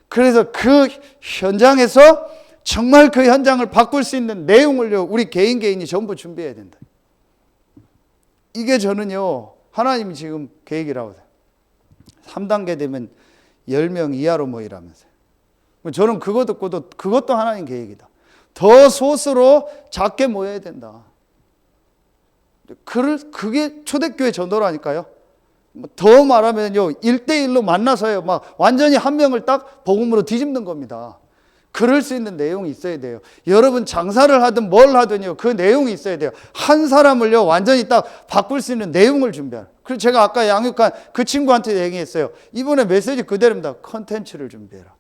[SPEAKER 1] 그래서 그 현장에서 정말 그 현장을 바꿀 수 있는 내용을요 우리 개인이 전부 준비해야 된다. 이게 저는요 하나님이 지금 계획이라고 해요. 3단계 되면 10명 이하로 모이라면서요. 저는 그거 듣고도 그것도 하나님 계획이다. 더 소수로 작게 모여야 된다. 그게 초대교회 전도라니까요. 더 말하면요 1대1로 만나서요 막 완전히 한 명을 딱 복음으로 뒤집는 겁니다. 그럴 수 있는 내용이 있어야 돼요. 여러분 장사를 하든 뭘 하든요 그 내용이 있어야 돼요. 한 사람을요 완전히 딱 바꿀 수 있는 내용을 준비하라. 그리고 제가 아까 양육한 그 친구한테 얘기했어요. 이번에 메시지 그대로입니다. 컨텐츠를 준비해라.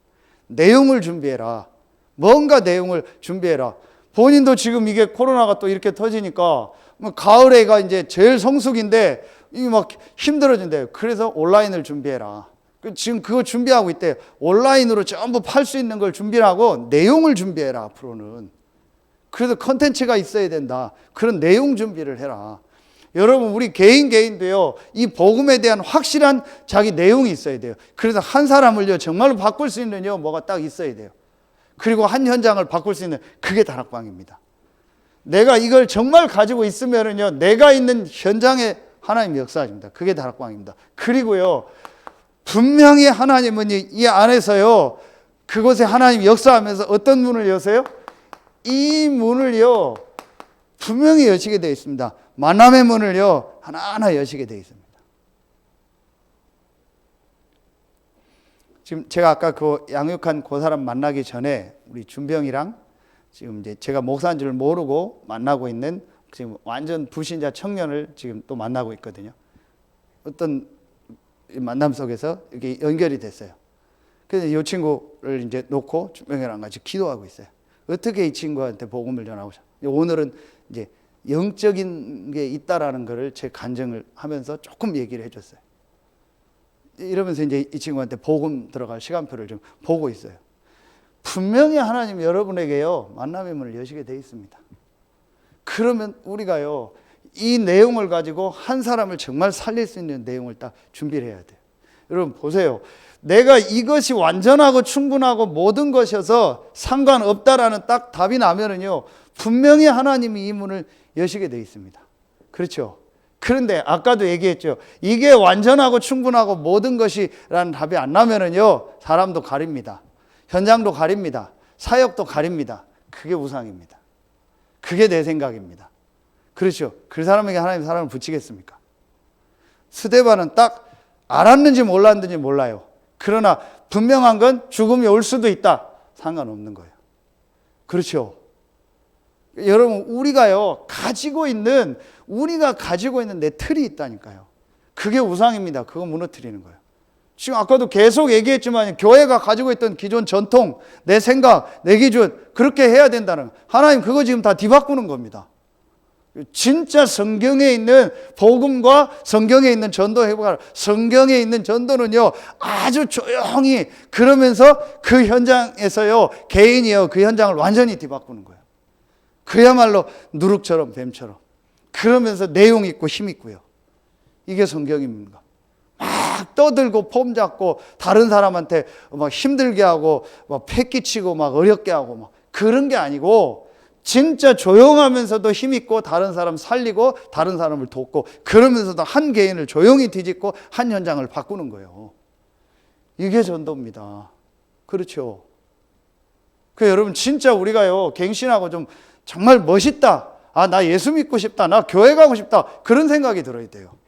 [SPEAKER 1] 내용을 준비해라. 뭔가 내용을 준비해라. 본인도 지금 이게 코로나가 또 이렇게 터지니까 가을에가 이제 제일 성수기인데 이게 막 힘들어진대요. 그래서 온라인을 준비해라. 지금 그거 준비하고 있대요. 온라인으로 전부 팔 수 있는 걸 준비하고 내용을 준비해라 앞으로는. 그래서 컨텐츠가 있어야 된다. 그런 내용 준비를 해라. 여러분 우리 개인도요 이 복음에 대한 확실한 자기 내용이 있어야 돼요. 그래서 한 사람을요 정말로 바꿀 수 있는 뭐가 딱 있어야 돼요. 그리고 한 현장을 바꿀 수 있는 그게 다락방입니다. 내가 이걸 정말 가지고 있으면은요 내가 있는 현장에 하나님 역사하십니다. 그게 다락방입니다. 그리고요 분명히 하나님은 이 안에서요 그곳에 하나님 역사하면서 어떤 문을 여세요? 이 문을요 분명히 여시게 되어 있습니다. 만남의 문을요 하나하나 여시게 되어 있습니다. 지금 제가 아까 그 양육한 그 사람 만나기 전에 우리 준병이랑 지금 이제 제가 목사인 줄 모르고 만나고 있는 지금 완전 불신자 청년을 지금 또 만나고 있거든요. 어떤 만남 속에서 이렇게 연결이 됐어요. 그래서 이 친구를 이제 놓고 준병이랑 같이 기도하고 있어요. 어떻게 이 친구한테 복음을 전하고 싶어요. 오늘은 이제 영적인 게 있다라는 것을 제 간증을 하면서 조금 얘기를 해줬어요. 이러면서 이제 이 친구한테 복음 들어갈 시간표를 좀 보고 있어요. 분명히 하나님 여러분에게요 만남의 문을 여시게 돼 있습니다. 그러면 우리가요 이 내용을 가지고 한 사람을 정말 살릴 수 있는 내용을 딱 준비를 해야 돼요. 여러분 보세요. 내가 이것이 완전하고 충분하고 모든 것이어서 상관없다라는 딱 답이 나면은요 분명히 하나님이 이 문을 여시게 돼 있습니다. 그렇죠? 그런데 아까도 얘기했죠. 이게 완전하고 충분하고 모든 것이라는 답이 안 나면은요 사람도 가립니다. 현장도 가립니다. 사역도 가립니다. 그게 우상입니다. 그게 내 생각입니다. 그렇죠? 그 사람에게 하나님 사람을 붙이겠습니까? 스데반은 딱 알았는지 몰랐는지 몰라요. 그러나 분명한 건 죽음이 올 수도 있다. 상관없는 거예요. 그렇죠. 여러분, 우리가 가지고 있는 내 틀이 있다니까요. 그게 우상입니다. 그거 무너뜨리는 거예요. 지금 아까도 계속 얘기했지만 교회가 가지고 있던 기존 전통, 내 생각, 내 기준 그렇게 해야 된다는 거예요. 하나님 그거 지금 다 뒤바꾸는 겁니다. 진짜 성경에 있는 복음과 성경에 있는 전도 해보라. 성경에 있는 전도는요, 아주 조용히 그러면서 그 현장에서요, 개인이요, 그 현장을 완전히 뒤바꾸는 거예요. 그야말로 누룩처럼 뱀처럼. 그러면서 내용 있고 힘 있고요. 이게 성경입니다. 막 떠들고 폼 잡고 다른 사람한테 막 힘들게 하고 막 패기치고 막 어렵게 하고 막 그런 게 아니고 진짜 조용하면서도 힘 있고 다른 사람 살리고 다른 사람을 돕고 그러면서도 한 개인을 조용히 뒤집고 한 현장을 바꾸는 거예요. 이게 전도입니다. 그렇죠. 여러분 진짜 우리가요 갱신하고 좀 정말 멋있다. 아, 나 예수 믿고 싶다. 나 교회 가고 싶다. 그런 생각이 들어야 돼요.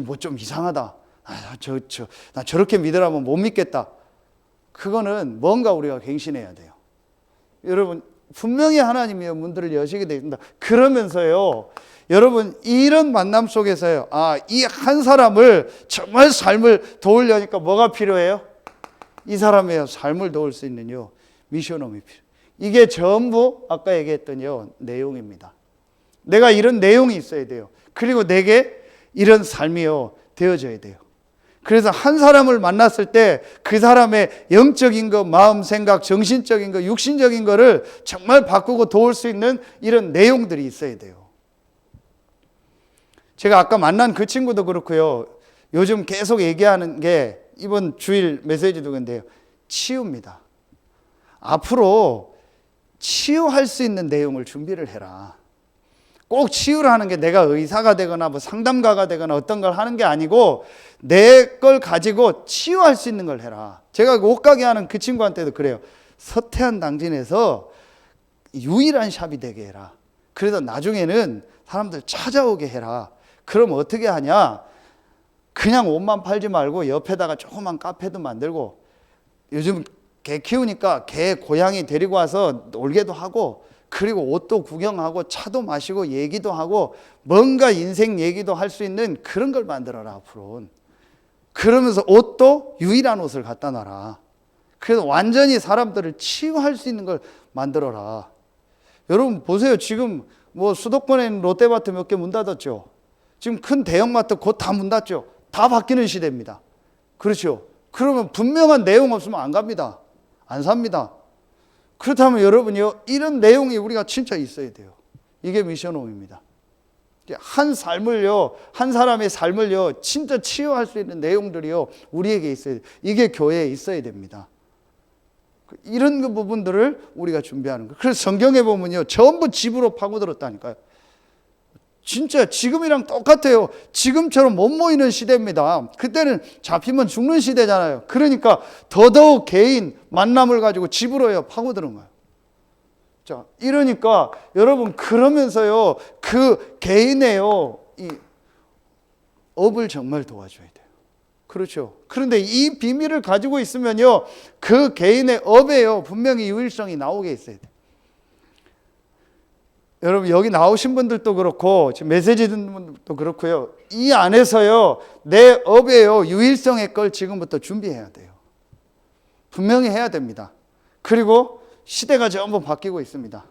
[SPEAKER 1] 뭐 좀 이상하다. 나 저렇게 믿으라면 못 믿겠다. 그거는 뭔가 우리가 갱신해야 돼요. 여러분, 분명히 하나님이 문들을 여시게 되어 있습니다. 그러면서요, 여러분, 이런 만남 속에서요, 이 한 사람을 정말 삶을 도우려니까 뭐가 필요해요? 이 사람의 삶을 도울 수 있는요, 미션홈이 필요해요. 이게 전부 아까 얘기했던 내용입니다. 내가 이런 내용이 있어야 돼요. 그리고 내게 이런 삶이요 되어져야 돼요. 그래서 한 사람을 만났을 때 그 사람의 영적인 것, 마음, 생각, 정신적인 것, 육신적인 것을 정말 바꾸고 도울 수 있는 이런 내용들이 있어야 돼요. 제가 아까 만난 그 친구도 그렇고요. 요즘 계속 얘기하는 게 이번 주일 메시지도 근데요. 치유입니다. 앞으로 치유할 수 있는 내용을 준비를 해라. 꼭 치유를 하는 게 내가 의사가 되거나 뭐 상담가가 되거나 어떤 걸 하는 게 아니고 내 걸 가지고 치유할 수 있는 걸 해라. 제가 옷가게 하는 그 친구한테도 그래요. 서태한 당진에서 유일한 샵이 되게 해라. 그래서 나중에는 사람들 찾아오게 해라. 그럼 어떻게 하냐? 그냥 옷만 팔지 말고 옆에다가 조그만 카페도 만들고 요즘 개 키우니까 개 고양이 데리고 와서 놀게도 하고 그리고 옷도 구경하고 차도 마시고 얘기도 하고 뭔가 인생 얘기도 할 수 있는 그런 걸 만들어라 앞으로는. 그러면서 옷도 유일한 옷을 갖다 놔라. 그래서 완전히 사람들을 치유할 수 있는 걸 만들어라. 여러분 보세요. 지금 뭐 수도권에 있는 롯데마트 몇 개 문 닫았죠. 지금 큰 대형마트 곧 다 문 닫죠. 다 바뀌는 시대입니다. 그렇죠. 그러면 분명한 내용 없으면 안 갑니다. 안 삽니다. 그렇다면 여러분이요, 이런 내용이 우리가 진짜 있어야 돼요. 이게 미션홈입니다. 한 삶을요, 한 사람의 삶을요, 진짜 치유할 수 있는 내용들이요, 우리에게 있어야 돼요. 이게 교회에 있어야 됩니다. 이런 그 부분들을 우리가 준비하는 거예요. 그래서 성경에 보면요, 전부 집으로 파고들었다니까요. 진짜 지금이랑 똑같아요. 지금처럼 못 모이는 시대입니다. 그때는 잡히면 죽는 시대잖아요. 그러니까 더더욱 개인 만남을 가지고 집으로요 파고드는 거예요. 자, 이러니까 여러분 그러면서요 그 개인의요 이 업을 정말 도와줘야 돼요. 그렇죠. 그런데 이 비밀을 가지고 있으면요 그 개인의 업에요 분명히 유일성이 나오게 있어야 돼요. 여러분 여기 나오신 분들도 그렇고 지금 메시지 듣는 분들도 그렇고요. 이 안에서요 내 업에요 유일성의 걸 지금부터 준비해야 돼요. 분명히 해야 됩니다. 그리고 시대가 전부 바뀌고 있습니다.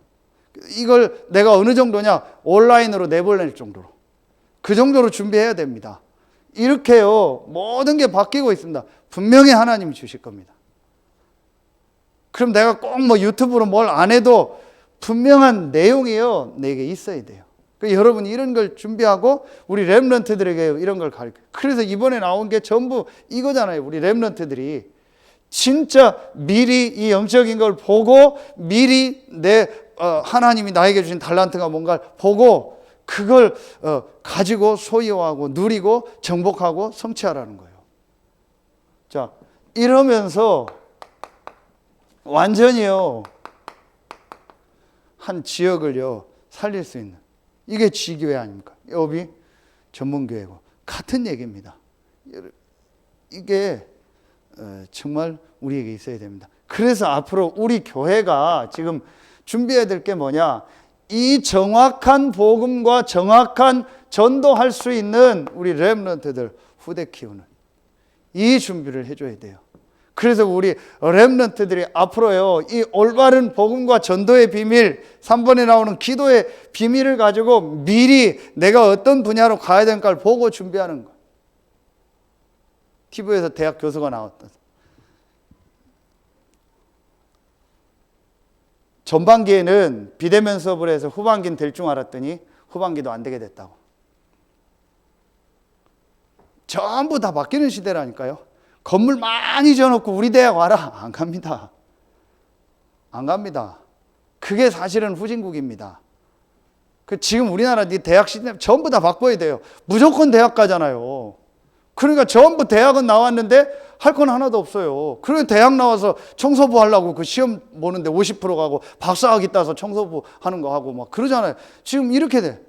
[SPEAKER 1] 이걸 내가 어느 정도냐 온라인으로 내보낼 정도로 그 정도로 준비해야 됩니다. 이렇게요 모든 게 바뀌고 있습니다. 분명히 하나님이 주실 겁니다. 그럼 내가 꼭 뭐 유튜브로 뭘 안 해도 분명한 내용이요 내게 있어야 돼요. 그러니까 여러분이 이런 걸 준비하고 우리 렘넌트들에게 이런 걸 가르쳐요. 그래서 이번에 나온 게 전부 이거잖아요. 우리 렘넌트들이 진짜 미리 이 영적인 걸 보고 미리 하나님이 나에게 주신 달란트가 뭔가를 보고 그걸 가지고 소유하고 누리고 정복하고 성취하라는 거예요. 자, 이러면서 완전히요 한 지역을요 살릴 수 있는 이게 지교회 아닙니까? 업이 전문교회고 같은 얘기입니다. 이게 정말 우리에게 있어야 됩니다. 그래서 앞으로 우리 교회가 지금 준비해야 될 게 뭐냐? 이 정확한 복음과 정확한 전도할 수 있는 우리 렘넌트들 후대 키우는 이 준비를 해줘야 돼요. 그래서 우리 렘넌트들이 앞으로요, 이 올바른 복음과 전도의 비밀, 3번에 나오는 기도의 비밀을 가지고 미리 내가 어떤 분야로 가야 되는가를 보고 준비하는 거예요. TV에서 대학 교수가 나왔던 전반기에는 비대면 수업을 해서 후반기는 될 줄 알았더니 후반기도 안 되게 됐다고. 전부 다 바뀌는 시대라니까요. 건물 많이 지어놓고 우리 대학 와라. 안 갑니다. 안 갑니다. 그게 사실은 후진국입니다. 지금 우리나라 대학 시스템 전부 다 바꿔야 돼요. 무조건 대학 가잖아요. 그러니까 전부 대학은 나왔는데 할 건 하나도 없어요. 그러면 대학 나와서 청소부 하려고 그 시험 보는데 50% 가고 박사학위 따서 청소부 하는 거 하고 막 그러잖아요. 지금 이렇게 돼.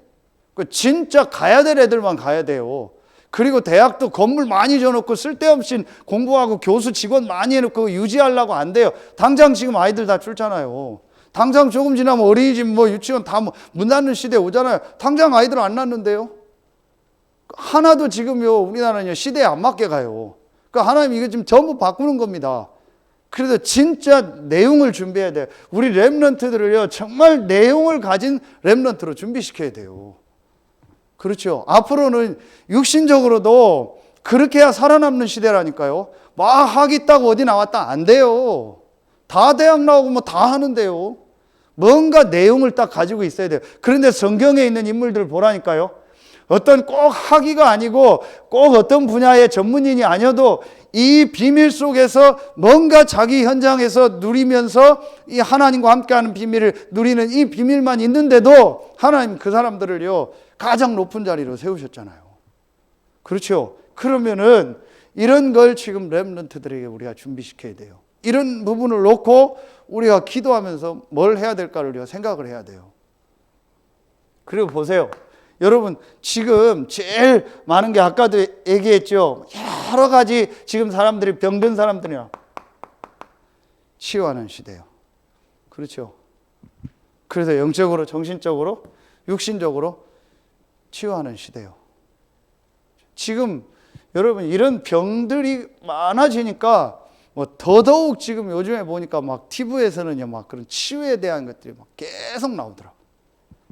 [SPEAKER 1] 진짜 가야 될 애들만 가야 돼요. 그리고 대학도 건물 많이 지어놓고 쓸데없이 공부하고 교수 직원 많이 해놓고 유지하려고 안 돼요. 당장 지금 아이들 다 출잖아요. 당장 조금 지나면 어린이집 뭐 유치원 다 문 닫는 시대 오잖아요. 당장 아이들 안 낳는데요. 하나도 지금요 우리나라는 시대에 안 맞게 가요. 그러니까 하나님 이거 지금 전부 바꾸는 겁니다. 그래서 진짜 내용을 준비해야 돼요. 우리 렘넌트들을요 정말 내용을 가진 렘넌트로 준비시켜야 돼요. 그렇죠. 앞으로는 육신적으로도 그렇게 해야 살아남는 시대라니까요. 막 학위 따고 어디 나왔다 안 돼요. 다 대학 나오고 뭐 다 하는데요. 뭔가 내용을 딱 가지고 있어야 돼요. 그런데 성경에 있는 인물들 보라니까요. 어떤 꼭 학위가 아니고 꼭 어떤 분야의 전문인이 아니어도 이 비밀 속에서 뭔가 자기 현장에서 누리면서 이 하나님과 함께하는 비밀을 누리는 이 비밀만 있는데도 하나님 그 사람들을요 가장 높은 자리로 세우셨잖아요. 그렇죠. 그러면은 이런 걸 지금 렘넌트들에게 우리가 준비시켜야 돼요. 이런 부분을 놓고 우리가 기도하면서 뭘 해야 될까를 우리가 생각을 해야 돼요. 그리고 보세요. 여러분 지금 제일 많은 게 아까도 얘기했죠. 여러 가지 지금 사람들이 병든 사람들이야 치유하는 시대예요. 그렇죠. 그래서 영적으로 정신적으로 육신적으로 치유하는 시대예요. 지금 여러분 이런 병들이 많아지니까 뭐 더더욱 지금 요즘에 보니까 막 TV에서는요 막 그런 치유에 대한 것들이 막 계속 나오더라고요.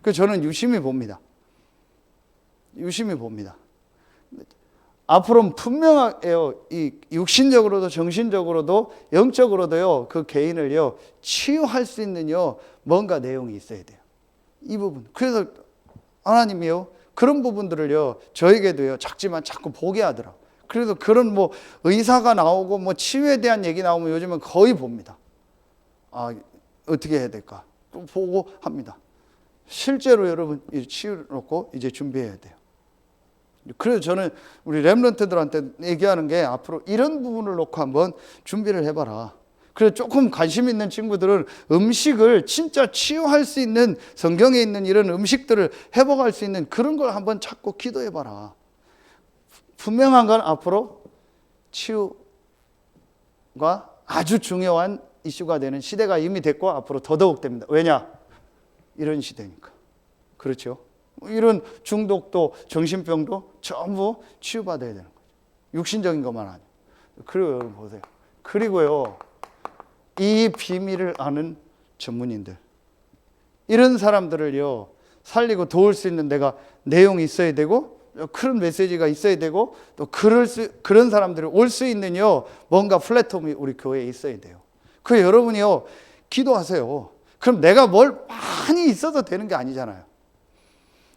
[SPEAKER 1] 그래서 저는 유심히 봅니다. 유심히 봅니다. 앞으로는 분명해요. 이 육신적으로도 정신적으로도 영적으로도요 그 개인을요 치유할 수 있는요 뭔가 내용이 있어야 돼요. 이 부분. 그래서 하나님이요 그런 부분들을요 저에게도요 작지만 자꾸 보게 하더라고요. 그래서 그런 뭐 의사가 나오고 뭐 치유에 대한 얘기 나오면 요즘은 거의 봅니다. 아 어떻게 해야 될까 보고 합니다. 실제로 여러분 치유를 놓고 이제 준비해야 돼요. 그래서 저는 우리 렘넌트들한테 얘기하는 게 앞으로 이런 부분을 놓고 한번 준비를 해봐라. 그래서 조금 관심 있는 친구들은 음식을 진짜 치유할 수 있는 성경에 있는 이런 음식들을 회복할 수 있는 그런 걸 한번 찾고 기도해봐라. 분명한 건 앞으로 치유가 아주 중요한 이슈가 되는 시대가 이미 됐고 앞으로 더더욱 됩니다. 왜냐? 이런 시대니까. 그렇죠. 이런 중독도 정신병도 전부 치유받아야 되는 거죠. 육신적인 것만 아니에요. 그리고 여러분 보세요. 그리고요 이 비밀을 아는 전문인들 이런 사람들을요 살리고 도울 수 있는 내가 내용이 있어야 되고 그런 메시지가 있어야 되고 또 그런 사람들이 올 수 있는요 뭔가 플랫폼이 우리 교회에 있어야 돼요. 그 여러분이요 기도하세요. 그럼 내가 뭘 많이 있어도 되는 게 아니잖아요.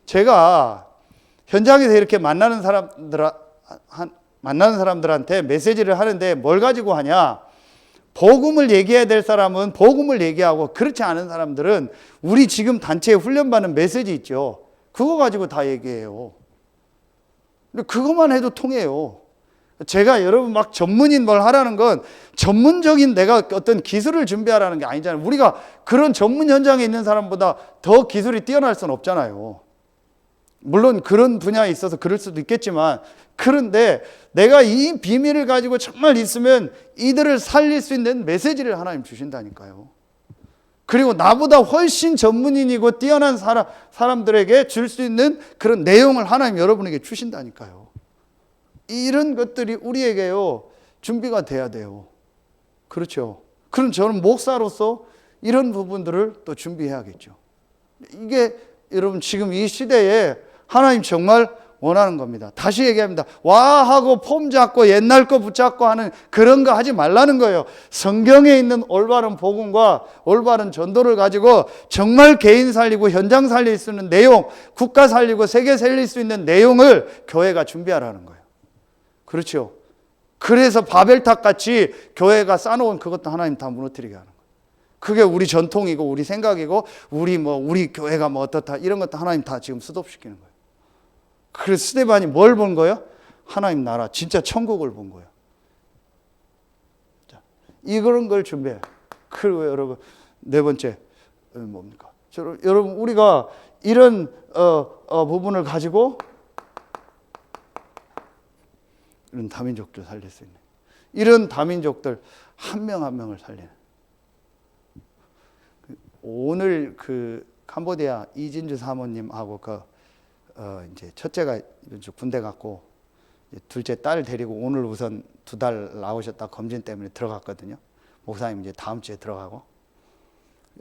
[SPEAKER 1] 제가 현장에서 이렇게 만나는 사람들한테 메시지를 하는데 뭘 가지고 하냐? 복음을 얘기해야 될 사람은 복음을 얘기하고 그렇지 않은 사람들은 우리 지금 단체에 훈련받는 메시지 있죠. 그거 가지고 다 얘기해요. 근데 그것만 해도 통해요. 제가 여러분 막 전문인 뭘 하라는 건 전문적인 내가 어떤 기술을 준비하라는 게 아니잖아요. 우리가 그런 전문 현장에 있는 사람보다 더 기술이 뛰어날 수는 없잖아요. 물론 그런 분야에 있어서 그럴 수도 있겠지만 그런데 내가 이 비밀을 가지고 정말 있으면 이들을 살릴 수 있는 메시지를 하나님 주신다니까요. 그리고 나보다 훨씬 전문인이고 뛰어난 사람들에게 줄 수 있는 그런 내용을 하나님 여러분에게 주신다니까요. 이런 것들이 우리에게요, 준비가 돼야 돼요. 그렇죠. 그럼 저는 목사로서 이런 부분들을 또 준비해야겠죠. 이게 여러분 지금 이 시대에 하나님 정말 원하는 겁니다. 다시 얘기합니다. 와 하고 폼 잡고 옛날 거 붙잡고 하는 그런 거 하지 말라는 거예요. 성경에 있는 올바른 복음과 올바른 전도를 가지고 정말 개인 살리고 현장 살릴 수 있는 내용, 국가 살리고 세계 살릴 수 있는 내용을 교회가 준비하라는 거예요. 그렇죠. 그래서 바벨탑 같이 교회가 쌓아놓은 그것도 하나님 다 무너뜨리게 하는 거예요. 그게 우리 전통이고 우리 생각이고 우리 교회가 뭐 어떻다 이런 것도 하나님 다 지금 스톱시키는 거예요. 그래서 스데반이 뭘 본 거예요? 하나님 나라, 진짜 천국을 본 거예요. 자, 이런 걸 준비해요. 그리고 여러분, 네 번째, 뭡니까? 여러분, 우리가 이런 부분을 가지고 이런 다민족들 살릴 수 있는, 이런 다민족들 한 명 한 명을 살리는. 오늘 그 캄보디아 이진주 사모님하고 이제 첫째가 군대 갔고 둘째 딸 데리고 오늘 우선 2달 나오셨다 검진 때문에 들어갔거든요. 목사님 이제 다음 주에 들어가고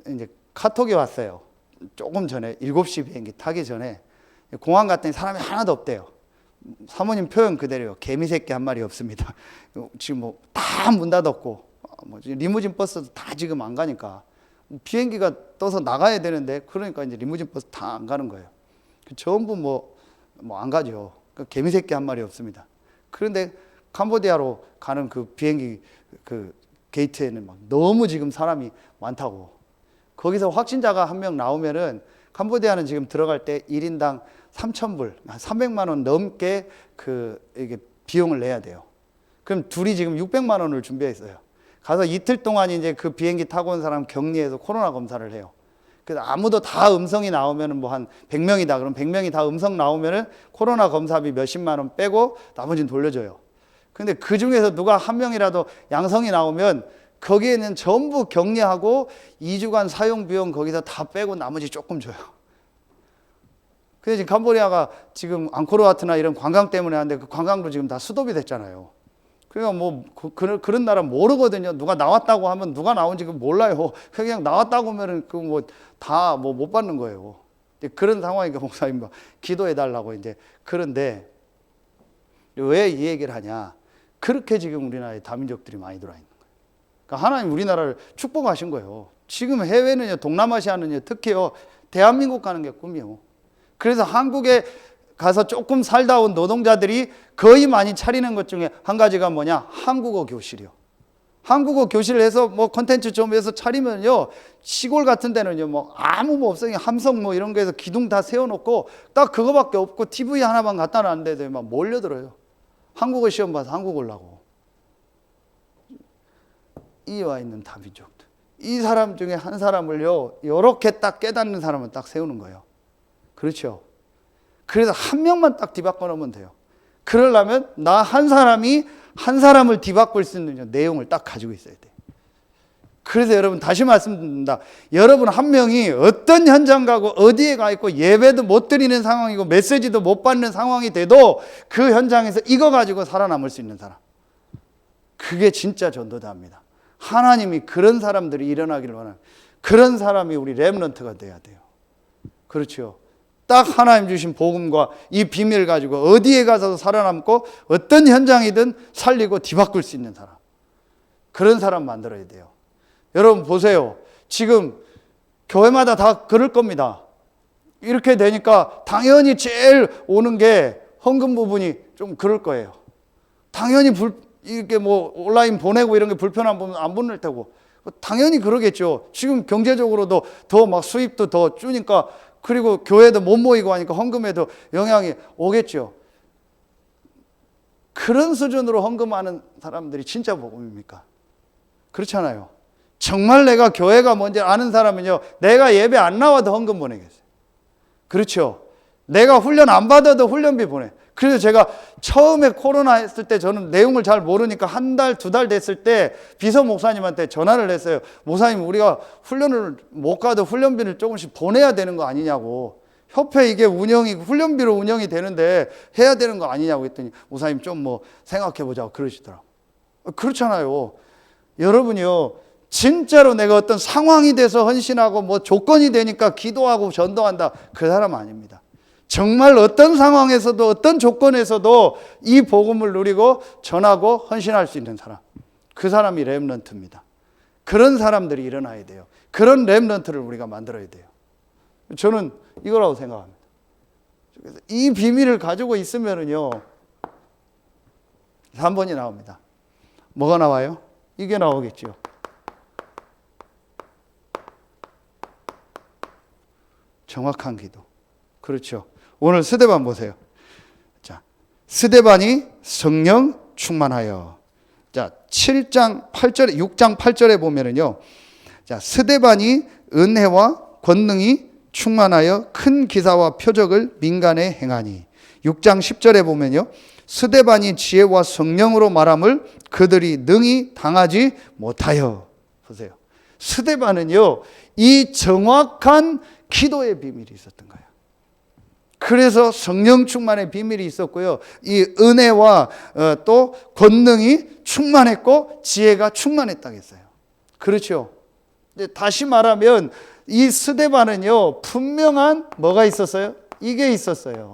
[SPEAKER 1] 이제 카톡이 왔어요. 조금 전에 7시 비행기 타기 전에 공항 갔더니 사람이 하나도 없대요. 사모님 표현 그대로요. 개미 새끼 한 마리 없습니다. 지금 뭐 다 문 닫았고 리무진 버스도 다 지금 안 가니까 비행기가 떠서 나가야 되는데 그러니까 이제 리무진 버스 다 안 가는 거예요. 전부 뭐 안 가죠. 개미 새끼 한 마리 없습니다. 그런데 캄보디아로 가는 그 비행기 그 게이트에는 막 너무 지금 사람이 많다고. 거기서 확진자가 한 명 나오면은 캄보디아는 지금 들어갈 때 1인당 3,000불, 한 300만 원 넘게 이게 비용을 내야 돼요. 그럼 둘이 지금 600만 원을 준비했어요. 가서 이틀 동안 이제 그 비행기 타고 온 사람 격리해서 코로나 검사를 해요. 그래서 아무도 다 음성이 나오면은 뭐 한 100명이다. 그럼 100명이 다 음성 나오면은 코로나 검사비 몇십만 원 빼고 나머지는 돌려줘요. 근데 그 중에서 누가 한 명이라도 양성이 나오면 거기에는 전부 격리하고 2주간 사용 비용 거기서 다 빼고 나머지 조금 줘요. 근데 지금 캄보디아가 지금 앙코르와트나 이런 관광 때문에 하는데 그 관광도 지금 다 스톱이 됐잖아요. 그러니까 뭐 그런 나라 모르거든요. 누가 나왔다고 하면 누가 나온지 몰라요. 그냥 나왔다고 하면은 그 뭐 다 뭐 못 받는 거예요. 그런 상황이니까 목사님 기도해 달라고 이제. 그런데 왜 이 얘기를 하냐? 그렇게 지금 우리나라에 다민족들이 많이 들어와 있는 거예요. 그러니까 하나님 우리나라를 축복하신 거예요. 지금 해외는요, 동남아시아는요, 특히요, 대한민국 가는 게 꿈이에요. 그래서 한국에 가서 조금 살다 온 노동자들이 거의 많이 차리는 것 중에 한 가지가 뭐냐? 한국어 교실이요. 한국어 교실을 해서 뭐 컨텐츠 좀 해서 차리면요, 시골 같은 데는요, 뭐 아무 뭐 없어요. 함성 뭐 이런 거에서 기둥 다 세워놓고 딱 그거밖에 없고 TV 하나만 갖다 놨는데도 막 몰려들어요. 한국어 시험 봐서 한국 오려고. 이와 있는 다민족들. 이 사람 중에 한 사람을요, 이렇게 딱 깨닫는 사람은 딱 세우는 거예요. 그렇죠. 그래서 한 명만 딱 뒤바꿔 놓으면 돼요. 그러려면 나 한 사람이 한 사람을 뒤바꿀 수 있는 내용을 딱 가지고 있어야 돼. 그래서 여러분 다시 말씀드립니다. 여러분 한 명이 어떤 현장 가고 어디에 가 있고 예배도 못 드리는 상황이고 메시지도 못 받는 상황이 돼도 그 현장에서 이거 가지고 살아남을 수 있는 사람. 그게 진짜 전도자입니다. 하나님이 그런 사람들이 일어나기를 원하는, 그런 사람이 우리 렘넌트가 돼야 돼요. 그렇죠. 딱 하나님 주신 복음과 이 비밀을 가지고 어디에 가서도 살아남고 어떤 현장이든 살리고 뒤바꿀 수 있는 사람. 그런 사람 만들어야 돼요. 여러분 보세요. 지금 교회마다 다 그럴 겁니다. 이렇게 되니까 당연히 제일 오는 게 헌금 부분이 좀 그럴 거예요. 당연히 이렇게 뭐 온라인 보내고 이런 게 불편한 부분 안 보낼 테고 당연히 그러겠죠. 지금 경제적으로도 더 막 수입도 더 주니까, 그리고 교회도 못 모이고 하니까 헌금에도 영향이 오겠죠. 그런 수준으로 헌금하는 사람들이 진짜 복음입니까? 그렇잖아요. 정말 내가 교회가 뭔지 아는 사람은요, 내가 예배 안 나와도 헌금 보내겠어요. 그렇죠. 내가 훈련 안 받아도 훈련비 보내. 그래서 제가 처음에 코로나 했을 때 저는 내용을 잘 모르니까 한 달, 두 달 됐을 때 비서 목사님한테 전화를 했어요. 목사님, 우리가 훈련을 못 가도 훈련비를 조금씩 보내야 되는 거 아니냐고. 협회 이게 운영이 훈련비로 운영이 되는데 해야 되는 거 아니냐고 했더니 목사님 좀 뭐 생각해 보자고 그러시더라고요. 그렇잖아요. 여러분이요, 진짜로 내가 어떤 상황이 돼서 헌신하고 뭐 조건이 되니까 기도하고 전도한다, 그 사람 아닙니다. 정말 어떤 상황에서도 어떤 조건에서도 이 복음을 누리고 전하고 헌신할 수 있는 사람, 그 사람이 렘넌트입니다. 그런 사람들이 일어나야 돼요. 그런 렘넌트를 우리가 만들어야 돼요. 저는 이거라고 생각합니다. 그래서 이 비밀을 가지고 있으면은요, 3번이 나옵니다. 뭐가 나와요? 이게 나오겠죠. 정확한 기도. 그렇죠. 오늘 스데반 보세요. 자, 스데반이 성령 충만하여. 자, 7장 8절에 6장 8절에 보면은요. 자, 스데반이 은혜와 권능이 충만하여 큰 기사와 표적을 민간에 행하니. 6장 10절에 보면요. 스데반이 지혜와 성령으로 말함을 그들이 능히 당하지 못하여. 보세요. 스데반은요, 이 정확한 기도의 비밀이 있었던 거예요. 그래서 성령 충만의 비밀이 있었고요. 이 은혜와 또 권능이 충만했고 지혜가 충만했다고 했어요. 그렇죠. 다시 말하면 이 스데반은요, 분명한 뭐가 있었어요? 이게 있었어요.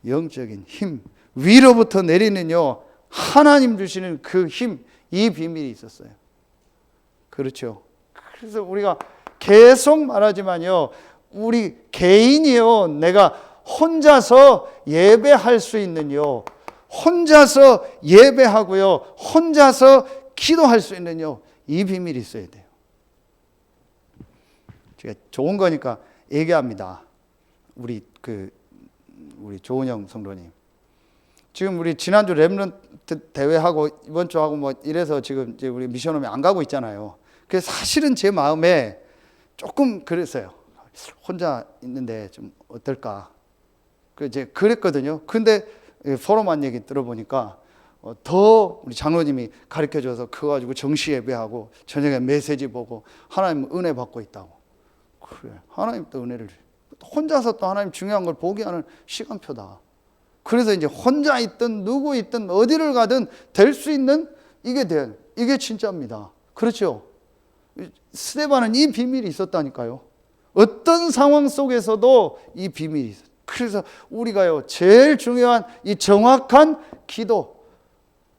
[SPEAKER 1] 영적인 힘, 위로부터 내리는요, 하나님 주시는 그 힘, 이 비밀이 있었어요. 그렇죠. 그래서 우리가 계속 말하지만요, 우리 개인이요, 내가 혼자서 예배할 수 있는요, 혼자서 예배하고요, 혼자서 기도할 수 있는요, 이 비밀이 있어야 돼요. 제가 좋은 거니까 얘기합니다. 우리 조은영 성도님, 지금 우리 지난주 렘넌트 대회하고 이번 주하고 뭐 이래서 지금 이제 우리 미션홈에 안 가고 있잖아요. 그래서 사실은 제 마음에 조금 그랬어요. 혼자 있는데 좀 어떨까? 이제 그랬거든요. 근데 포럼한 얘기 들어보니까 더 우리 장로님이 가르쳐줘서 그거 가지고 정시 예배하고 저녁에 메시지 보고 하나님 은혜 받고 있다고. 그래, 하나님 또 은혜를 혼자서 또 하나님 중요한 걸 보게 하는 시간표다. 그래서 이제 혼자 있든 누구 있든 어디를 가든 될 수 있는 이게 진짜입니다. 그렇죠? 스데반은 이 비밀이 있었다니까요. 어떤 상황 속에서도 이 비밀이 있어요. 그래서 우리가요, 제일 중요한 이 정확한 기도,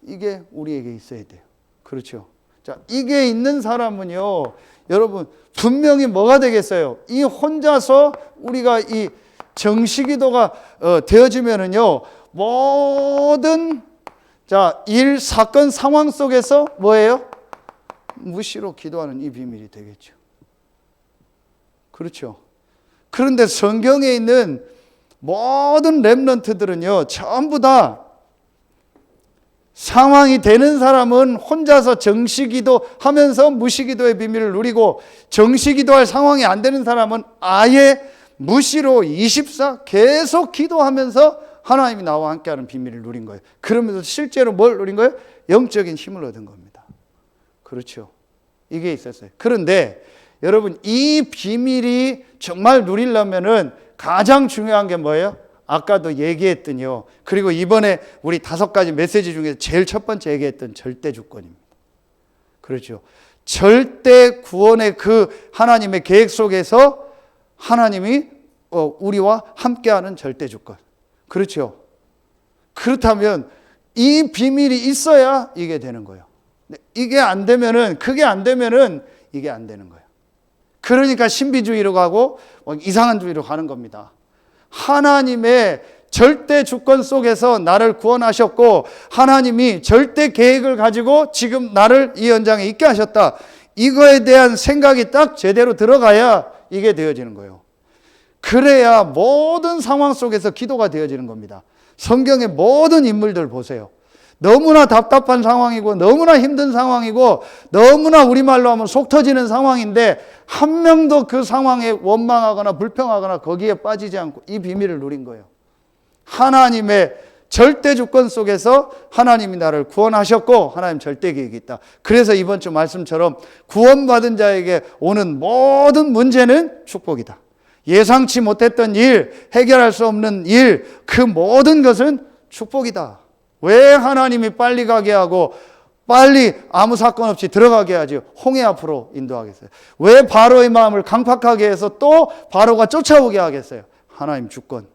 [SPEAKER 1] 이게 우리에게 있어야 돼요. 그렇죠? 자, 이게 있는 사람은요, 여러분, 분명히 뭐가 되겠어요? 이 혼자서 우리가 이 정시기도가 되어지면은요, 모든 일, 사건, 상황 속에서 뭐예요? 무시로 기도하는 이 비밀이 되겠죠. 그렇죠. 그런데 성경에 있는 모든 렘넌트들은요, 전부 다 상황이 되는 사람은 혼자서 정시기도 하면서 무시기도의 비밀을 누리고, 정시기도할 상황이 안 되는 사람은 아예 무시로 24 계속 기도하면서 하나님이 나와 함께하는 비밀을 누린 거예요. 그러면서 실제로 뭘 누린 거예요? 영적인 힘을 얻은 겁니다. 그렇죠. 이게 있었어요. 그런데 여러분, 이 비밀이 정말 누리려면은 가장 중요한 게 뭐예요? 아까도 얘기했더니요. 그리고 이번에 우리 5가지 메시지 중에 제일 첫 번째 얘기했던 절대 주권입니다. 그렇죠. 절대 구원의 그 하나님의 계획 속에서 하나님이 우리와 함께하는 절대 주권. 그렇죠. 그렇다면 이 비밀이 있어야 이게 되는 거예요. 이게 안 되면은, 그게 안 되면은 이게 안 되는 거예요. 그러니까 신비주의로 가고 이상한 주의로 가는 겁니다. 하나님의 절대 주권 속에서 나를 구원하셨고, 하나님이 절대 계획을 가지고 지금 나를 이 현장에 있게 하셨다. 이거에 대한 생각이 딱 제대로 들어가야 이게 되어지는 거예요. 그래야 모든 상황 속에서 기도가 되어지는 겁니다. 성경의 모든 인물들 보세요. 너무나 답답한 상황이고 너무나 힘든 상황이고 너무나 우리말로 하면 속 터지는 상황인데 한 명도 그 상황에 원망하거나 불평하거나 거기에 빠지지 않고 이 비밀을 누린 거예요. 하나님의 절대 주권 속에서 하나님이 나를 구원하셨고 하나님 절대 계획이 있다. 그래서 이번 주 말씀처럼 구원받은 자에게 오는 모든 문제는 축복이다. 예상치 못했던 일, 해결할 수 없는 일, 그 모든 것은 축복이다. 왜 하나님이 빨리 가게 하고 빨리 아무 사건 없이 들어가게 하죠? 홍해 앞으로 인도하겠어요. 왜 바로의 마음을 강팍하게 해서 또 바로가 쫓아오게 하겠어요? 하나님 주권.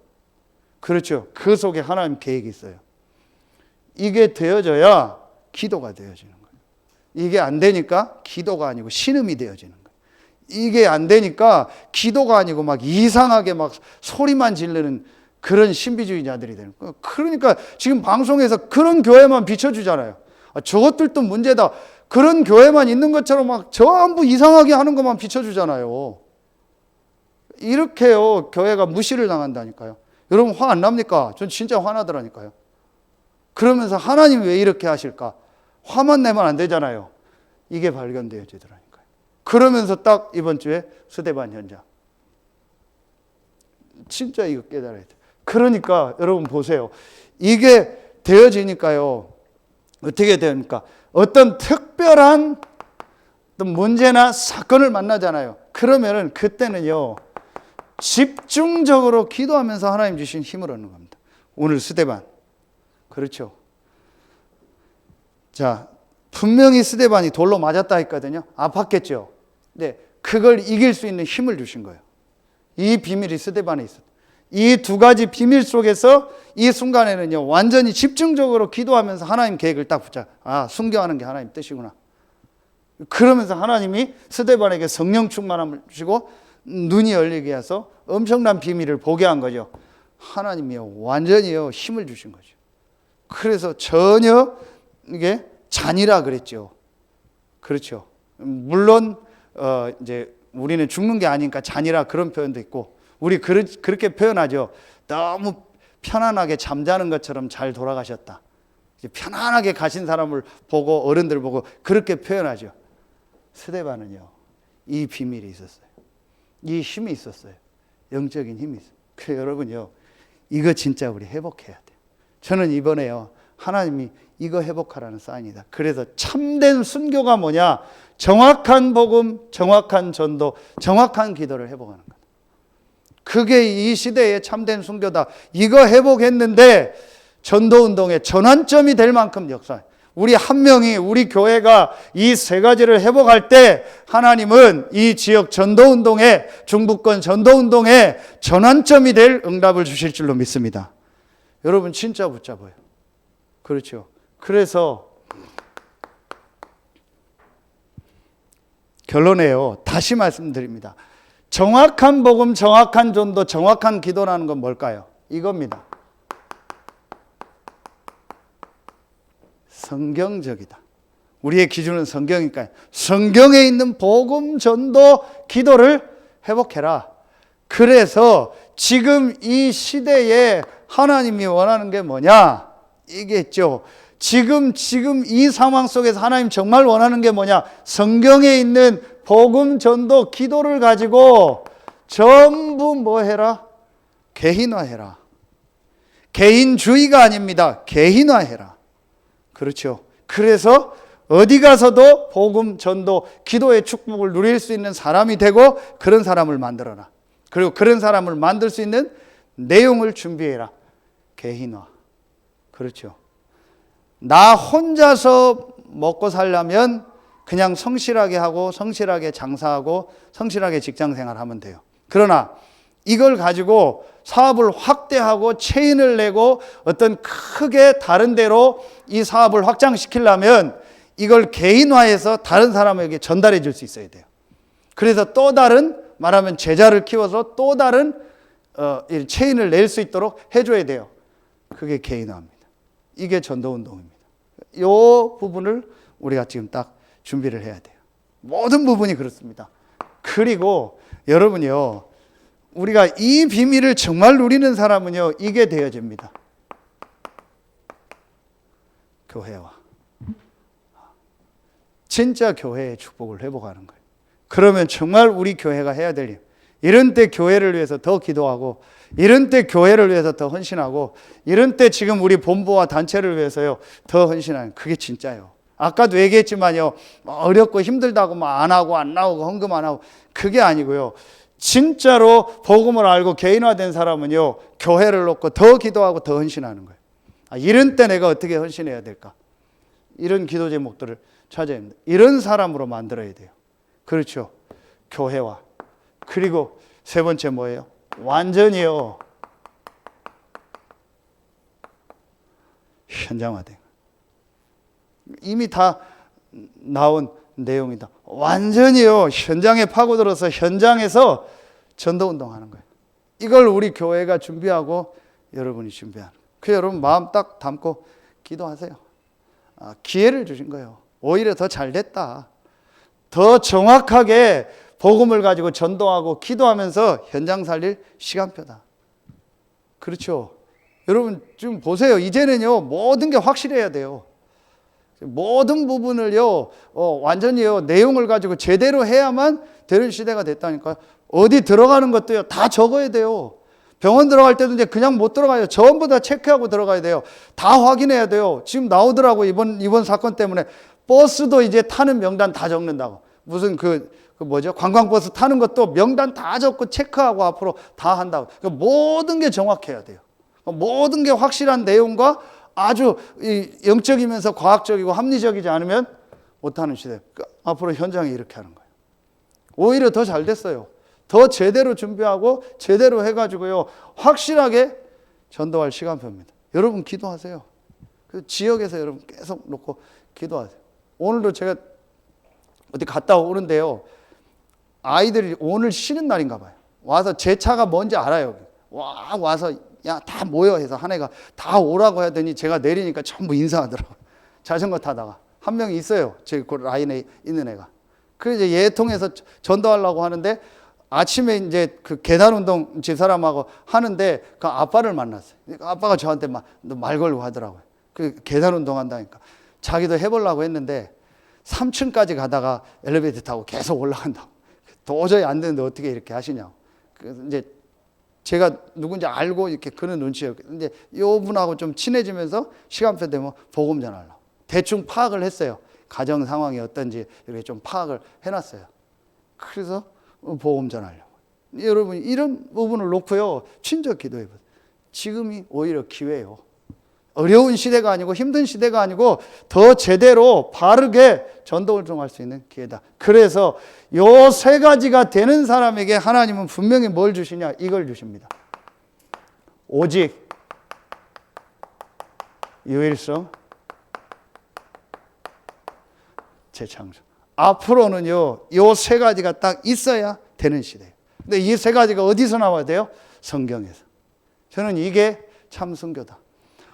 [SPEAKER 1] 그렇죠. 그 속에 하나님 계획이 있어요. 이게 되어져야 기도가 되어지는 거예요. 이게 안 되니까 기도가 아니고 신음이 되어지는 거예요. 이게 안 되니까 기도가 아니고 막 이상하게 막 소리만 지르는 그런 신비주의자들이 되는 거예요. 그러니까 지금 방송에서 그런 교회만 비춰주잖아요. 저것들도 문제다. 그런 교회만 있는 것처럼 막 전부 이상하게 하는 것만 비춰주잖아요. 이렇게요, 교회가 무시를 당한다니까요. 여러분 화 안 납니까? 전 진짜 화나더라니까요. 그러면서 하나님 왜 이렇게 하실까? 화만 내면 안 되잖아요. 이게 발견되어지더라니까요. 그러면서 딱 이번 주에 스데반 현장. 진짜 이거 깨달아야 돼요. 그러니까 여러분 보세요. 이게 되어지니까요. 어떻게 됩니까? 어떤 특별한 어떤 문제나 사건을 만나잖아요. 그러면은 그때는요. 집중적으로 기도하면서 하나님 주신 힘을 얻는 겁니다. 오늘 스데반. 그렇죠. 자, 분명히 스데반이 돌로 맞았다 했거든요. 아팠겠죠. 네, 그걸 이길 수 있는 힘을 주신 거예요. 이 비밀이 스데반에 있었어요. 이 두 가지 비밀 속에서 이 순간에는요, 완전히 집중적으로 기도하면서 하나님 계획을 딱 붙잡아. 아, 순교하는 게 하나님 뜻이구나. 그러면서 하나님이 스데반에게 성령 충만함을 주시고 눈이 열리게 해서 엄청난 비밀을 보게 한 거죠. 하나님이요, 완전히요, 힘을 주신 거죠. 그래서 전혀 이게 잔이라 그랬죠. 그렇죠. 물론 이제 우리는 죽는 게 아니니까 잔이라 그런 표현도 있고, 우리 그렇게 표현하죠. 너무 편안하게 잠자는 것처럼 잘 돌아가셨다. 편안하게 가신 사람을 보고 어른들 보고 그렇게 표현하죠. 스데반은요, 이 비밀이 있었어요. 이 힘이 있었어요. 영적인 힘이 있어요. 그래서 여러분요, 이거 진짜 우리 회복해야 돼요. 저는 이번에요, 하나님이 이거 회복하라는 사인이다. 그래서 참된 순교가 뭐냐? 정확한 복음, 정확한 전도, 정확한 기도를 회복하는 거다. 그게 이 시대의 참된 순교다. 이거 회복했는데 전도운동의 전환점이 될 만큼 역사. 우리 한 명이, 우리 교회가 이 세 가지를 회복할 때 하나님은 이 지역 전도운동에, 중부권 전도운동에 전환점이 될 응답을 주실 줄로 믿습니다. 여러분 진짜 붙잡아요. 그렇죠. 그래서 결론에요, 다시 말씀드립니다. 정확한 복음, 정확한 전도, 정확한 기도라는 건 뭘까요? 이겁니다. 성경적이다. 우리의 기준은 성경이니까요. 성경에 있는 복음, 전도, 기도를 회복해라. 그래서 지금 이 시대에 하나님이 원하는 게 뭐냐? 이게 있죠. 지금 이 상황 속에서 하나님 정말 원하는 게 뭐냐? 성경에 있는 복음, 전도, 기도를 가지고 전부 뭐 해라? 개인화해라. 개인주의가 아닙니다. 개인화해라. 그렇죠. 그래서 어디 가서도 복음, 전도, 기도의 축복을 누릴 수 있는 사람이 되고 그런 사람을 만들어라. 그리고 그런 사람을 만들 수 있는 내용을 준비해라. 개인화. 그렇죠. 나 혼자서 먹고 살려면 그냥 성실하게 하고 성실하게 장사하고 성실하게 직장생활 하면 돼요. 그러나 이걸 가지고 사업을 확대하고 체인을 내고 어떤 크게 다른 데로 이 사업을 확장시키려면 이걸 개인화해서 다른 사람에게 전달해 줄 수 있어야 돼요. 그래서 또 다른, 말하면 제자를 키워서 또 다른 체인을 낼 수 있도록 해줘야 돼요. 그게 개인화입니다. 이게 전도운동입니다. 이 부분을 우리가 지금 딱 준비를 해야 돼요. 모든 부분이 그렇습니다. 그리고 여러분이요, 우리가 이 비밀을 정말 누리는 사람은요, 이게 되어집니다. 교회와 진짜 교회의 축복을 회복하는 거예요. 그러면 정말 우리 교회가 해야 될 일, 이런 때 교회를 위해서 더 기도하고, 이런 때 교회를 위해서 더 헌신하고, 이런 때 지금 우리 본부와 단체를 위해서요 더 헌신하는, 그게 진짜예요. 아까도 얘기했지만요, 어렵고 힘들다고 막 안 하고 안 나오고 헌금 안 하고, 그게 아니고요, 진짜로 복음을 알고 개인화된 사람은요 교회를 놓고 더 기도하고 더 헌신하는 거예요. 이런 때 내가 어떻게 헌신해야 될까? 이런 기도 제목들을 찾아야 합니다. 이런 사람으로 만들어야 돼요. 그렇죠. 교회와. 그리고 세 번째 뭐예요? 완전히요 현장화된, 이미 다 나온 내용이다. 완전히요 현장에 파고들어서 현장에서 전도운동하는 거예요. 이걸 우리 교회가 준비하고 여러분이 준비하는 거예요. 그 여러분 마음 딱 담고 기도하세요. 기회를 주신 거예요. 오히려 더 잘 됐다. 더 정확하게 복음을 가지고 전도하고 기도하면서 현장 살릴 시간표다. 그렇죠. 여러분 좀 보세요. 이제는요 모든 게 확실해야 돼요. 모든 부분을요 완전히요 내용을 가지고 제대로 해야만 되는 시대가 됐다니까요. 어디 들어가는 것도요 다 적어야 돼요. 병원 들어갈 때도 이제 그냥 못 들어가요. 전부 다 체크하고 들어가야 돼요. 다 확인해야 돼요. 지금 나오더라고, 이번 사건 때문에 버스도 이제 타는 명단 다 적는다고. 무슨 그 뭐죠? 관광버스 타는 것도 명단 다 적고 체크하고 앞으로 다 한다고. 모든 게 정확해야 돼요. 모든 게 확실한 내용과 아주 영적이면서 과학적이고 합리적이지 않으면 못하는 시대. 앞으로 현장이 이렇게 하는 거예요. 오히려 더 잘 됐어요. 더 제대로 준비하고 제대로 해가지고요 확실하게 전도할 시간표입니다. 여러분 기도하세요. 그 지역에서 여러분 계속 놓고 기도하세요. 오늘도 제가 어디 갔다 오는데요, 아이들이 오늘 쉬는 날인가 봐요. 와서 제 차가 뭔지 알아요. 와서 야 다 모여 해서 한 애가 다 오라고 하더니 제가 내리니까 전부 인사하더라고요. 자전거 타다가 한 명이 있어요. 제 그 라인에 있는 애가. 그래서 이제 얘 통해서 전도하려고 하는데, 아침에 이제 그 계단 운동 집사람하고 하는데 그 아빠를 만났어요. 그러니까 아빠가 저한테 말 걸고 하더라고요. 그 계단 운동 한다니까. 자기도 해보려고 했는데 3층까지 가다가 엘리베이터 타고 계속 올라간다고. 도저히 안 되는데 어떻게 이렇게 하시냐고. 그래서 이제 제가 누군지 알고 이렇게 그런 눈치였거든요. 근데 요 분하고 좀 친해지면서 시간표 되면 복음 전하려고. 대충 파악을 했어요. 가정 상황이 어떤지 이렇게 좀 파악을 해놨어요. 그래서 복음 전하려고. 여러분 이런 부분을 놓고요 친절 기도해보세요. 지금이 오히려 기회예요. 어려운 시대가 아니고 힘든 시대가 아니고 더 제대로 바르게 전도활동할 수 있는 기회다. 그래서 요 세 가지가 되는 사람에게 하나님은 분명히 뭘 주시냐, 이걸 주십니다. 오직 유일성 재창조. 앞으로는요 요 세 가지가 딱 있어야 되는 시대예요. 근데 이 세 가지가 어디서 나와야 돼요? 성경에서. 저는 이게 참 선교다.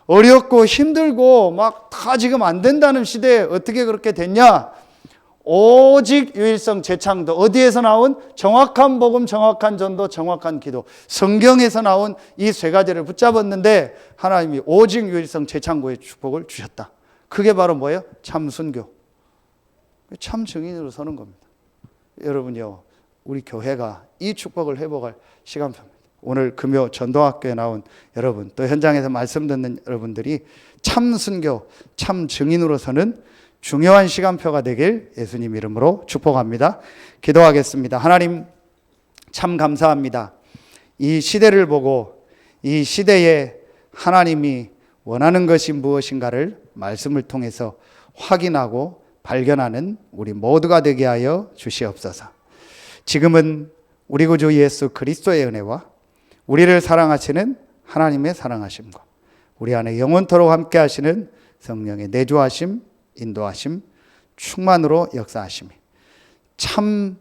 [SPEAKER 1] 어렵고 힘들고 막 다 지금 안 된다는 시대에 어떻게 그렇게 됐냐? 오직 유일성 재창도. 어디에서 나온? 정확한 복음, 정확한 전도, 정확한 기도. 성경에서 나온 이 세 가지를 붙잡았는데 하나님이 오직 유일성 재창고의 축복을 주셨다. 그게 바로 뭐예요? 참 순교. 참 증인으로 서는 겁니다. 여러분요, 우리 교회가 이 축복을 회복할 시간표입니다. 오늘 금요 전도학교에 나온 여러분, 또 현장에서 말씀 듣는 여러분들이 참 순교, 참 증인으로 서는 중요한 시간표가 되길 예수님 이름으로 축복합니다. 기도하겠습니다. 하나님 참 감사합니다. 이 시대를 보고 이 시대에 하나님이 원하는 것이 무엇인가를 말씀을 통해서 확인하고 발견하는 우리 모두가 되게 하여 주시옵소서. 지금은 우리 구주 예수 그리스도의 은혜와 우리를 사랑하시는 하나님의 사랑하심과 우리 안에 영원토록 함께 하시는 성령의 내주하심, 인도하심, 충만으로 역사하심이 참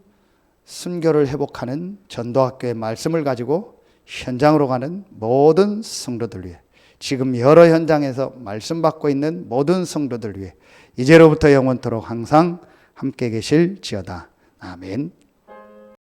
[SPEAKER 1] 순교를 회복하는 전도학교의 말씀을 가지고 현장으로 가는 모든 성도들 위해, 지금 여러 현장에서 말씀 받고 있는 모든 성도들 위해 이제로부터 영원토록 항상 함께 계실지어다. 아멘.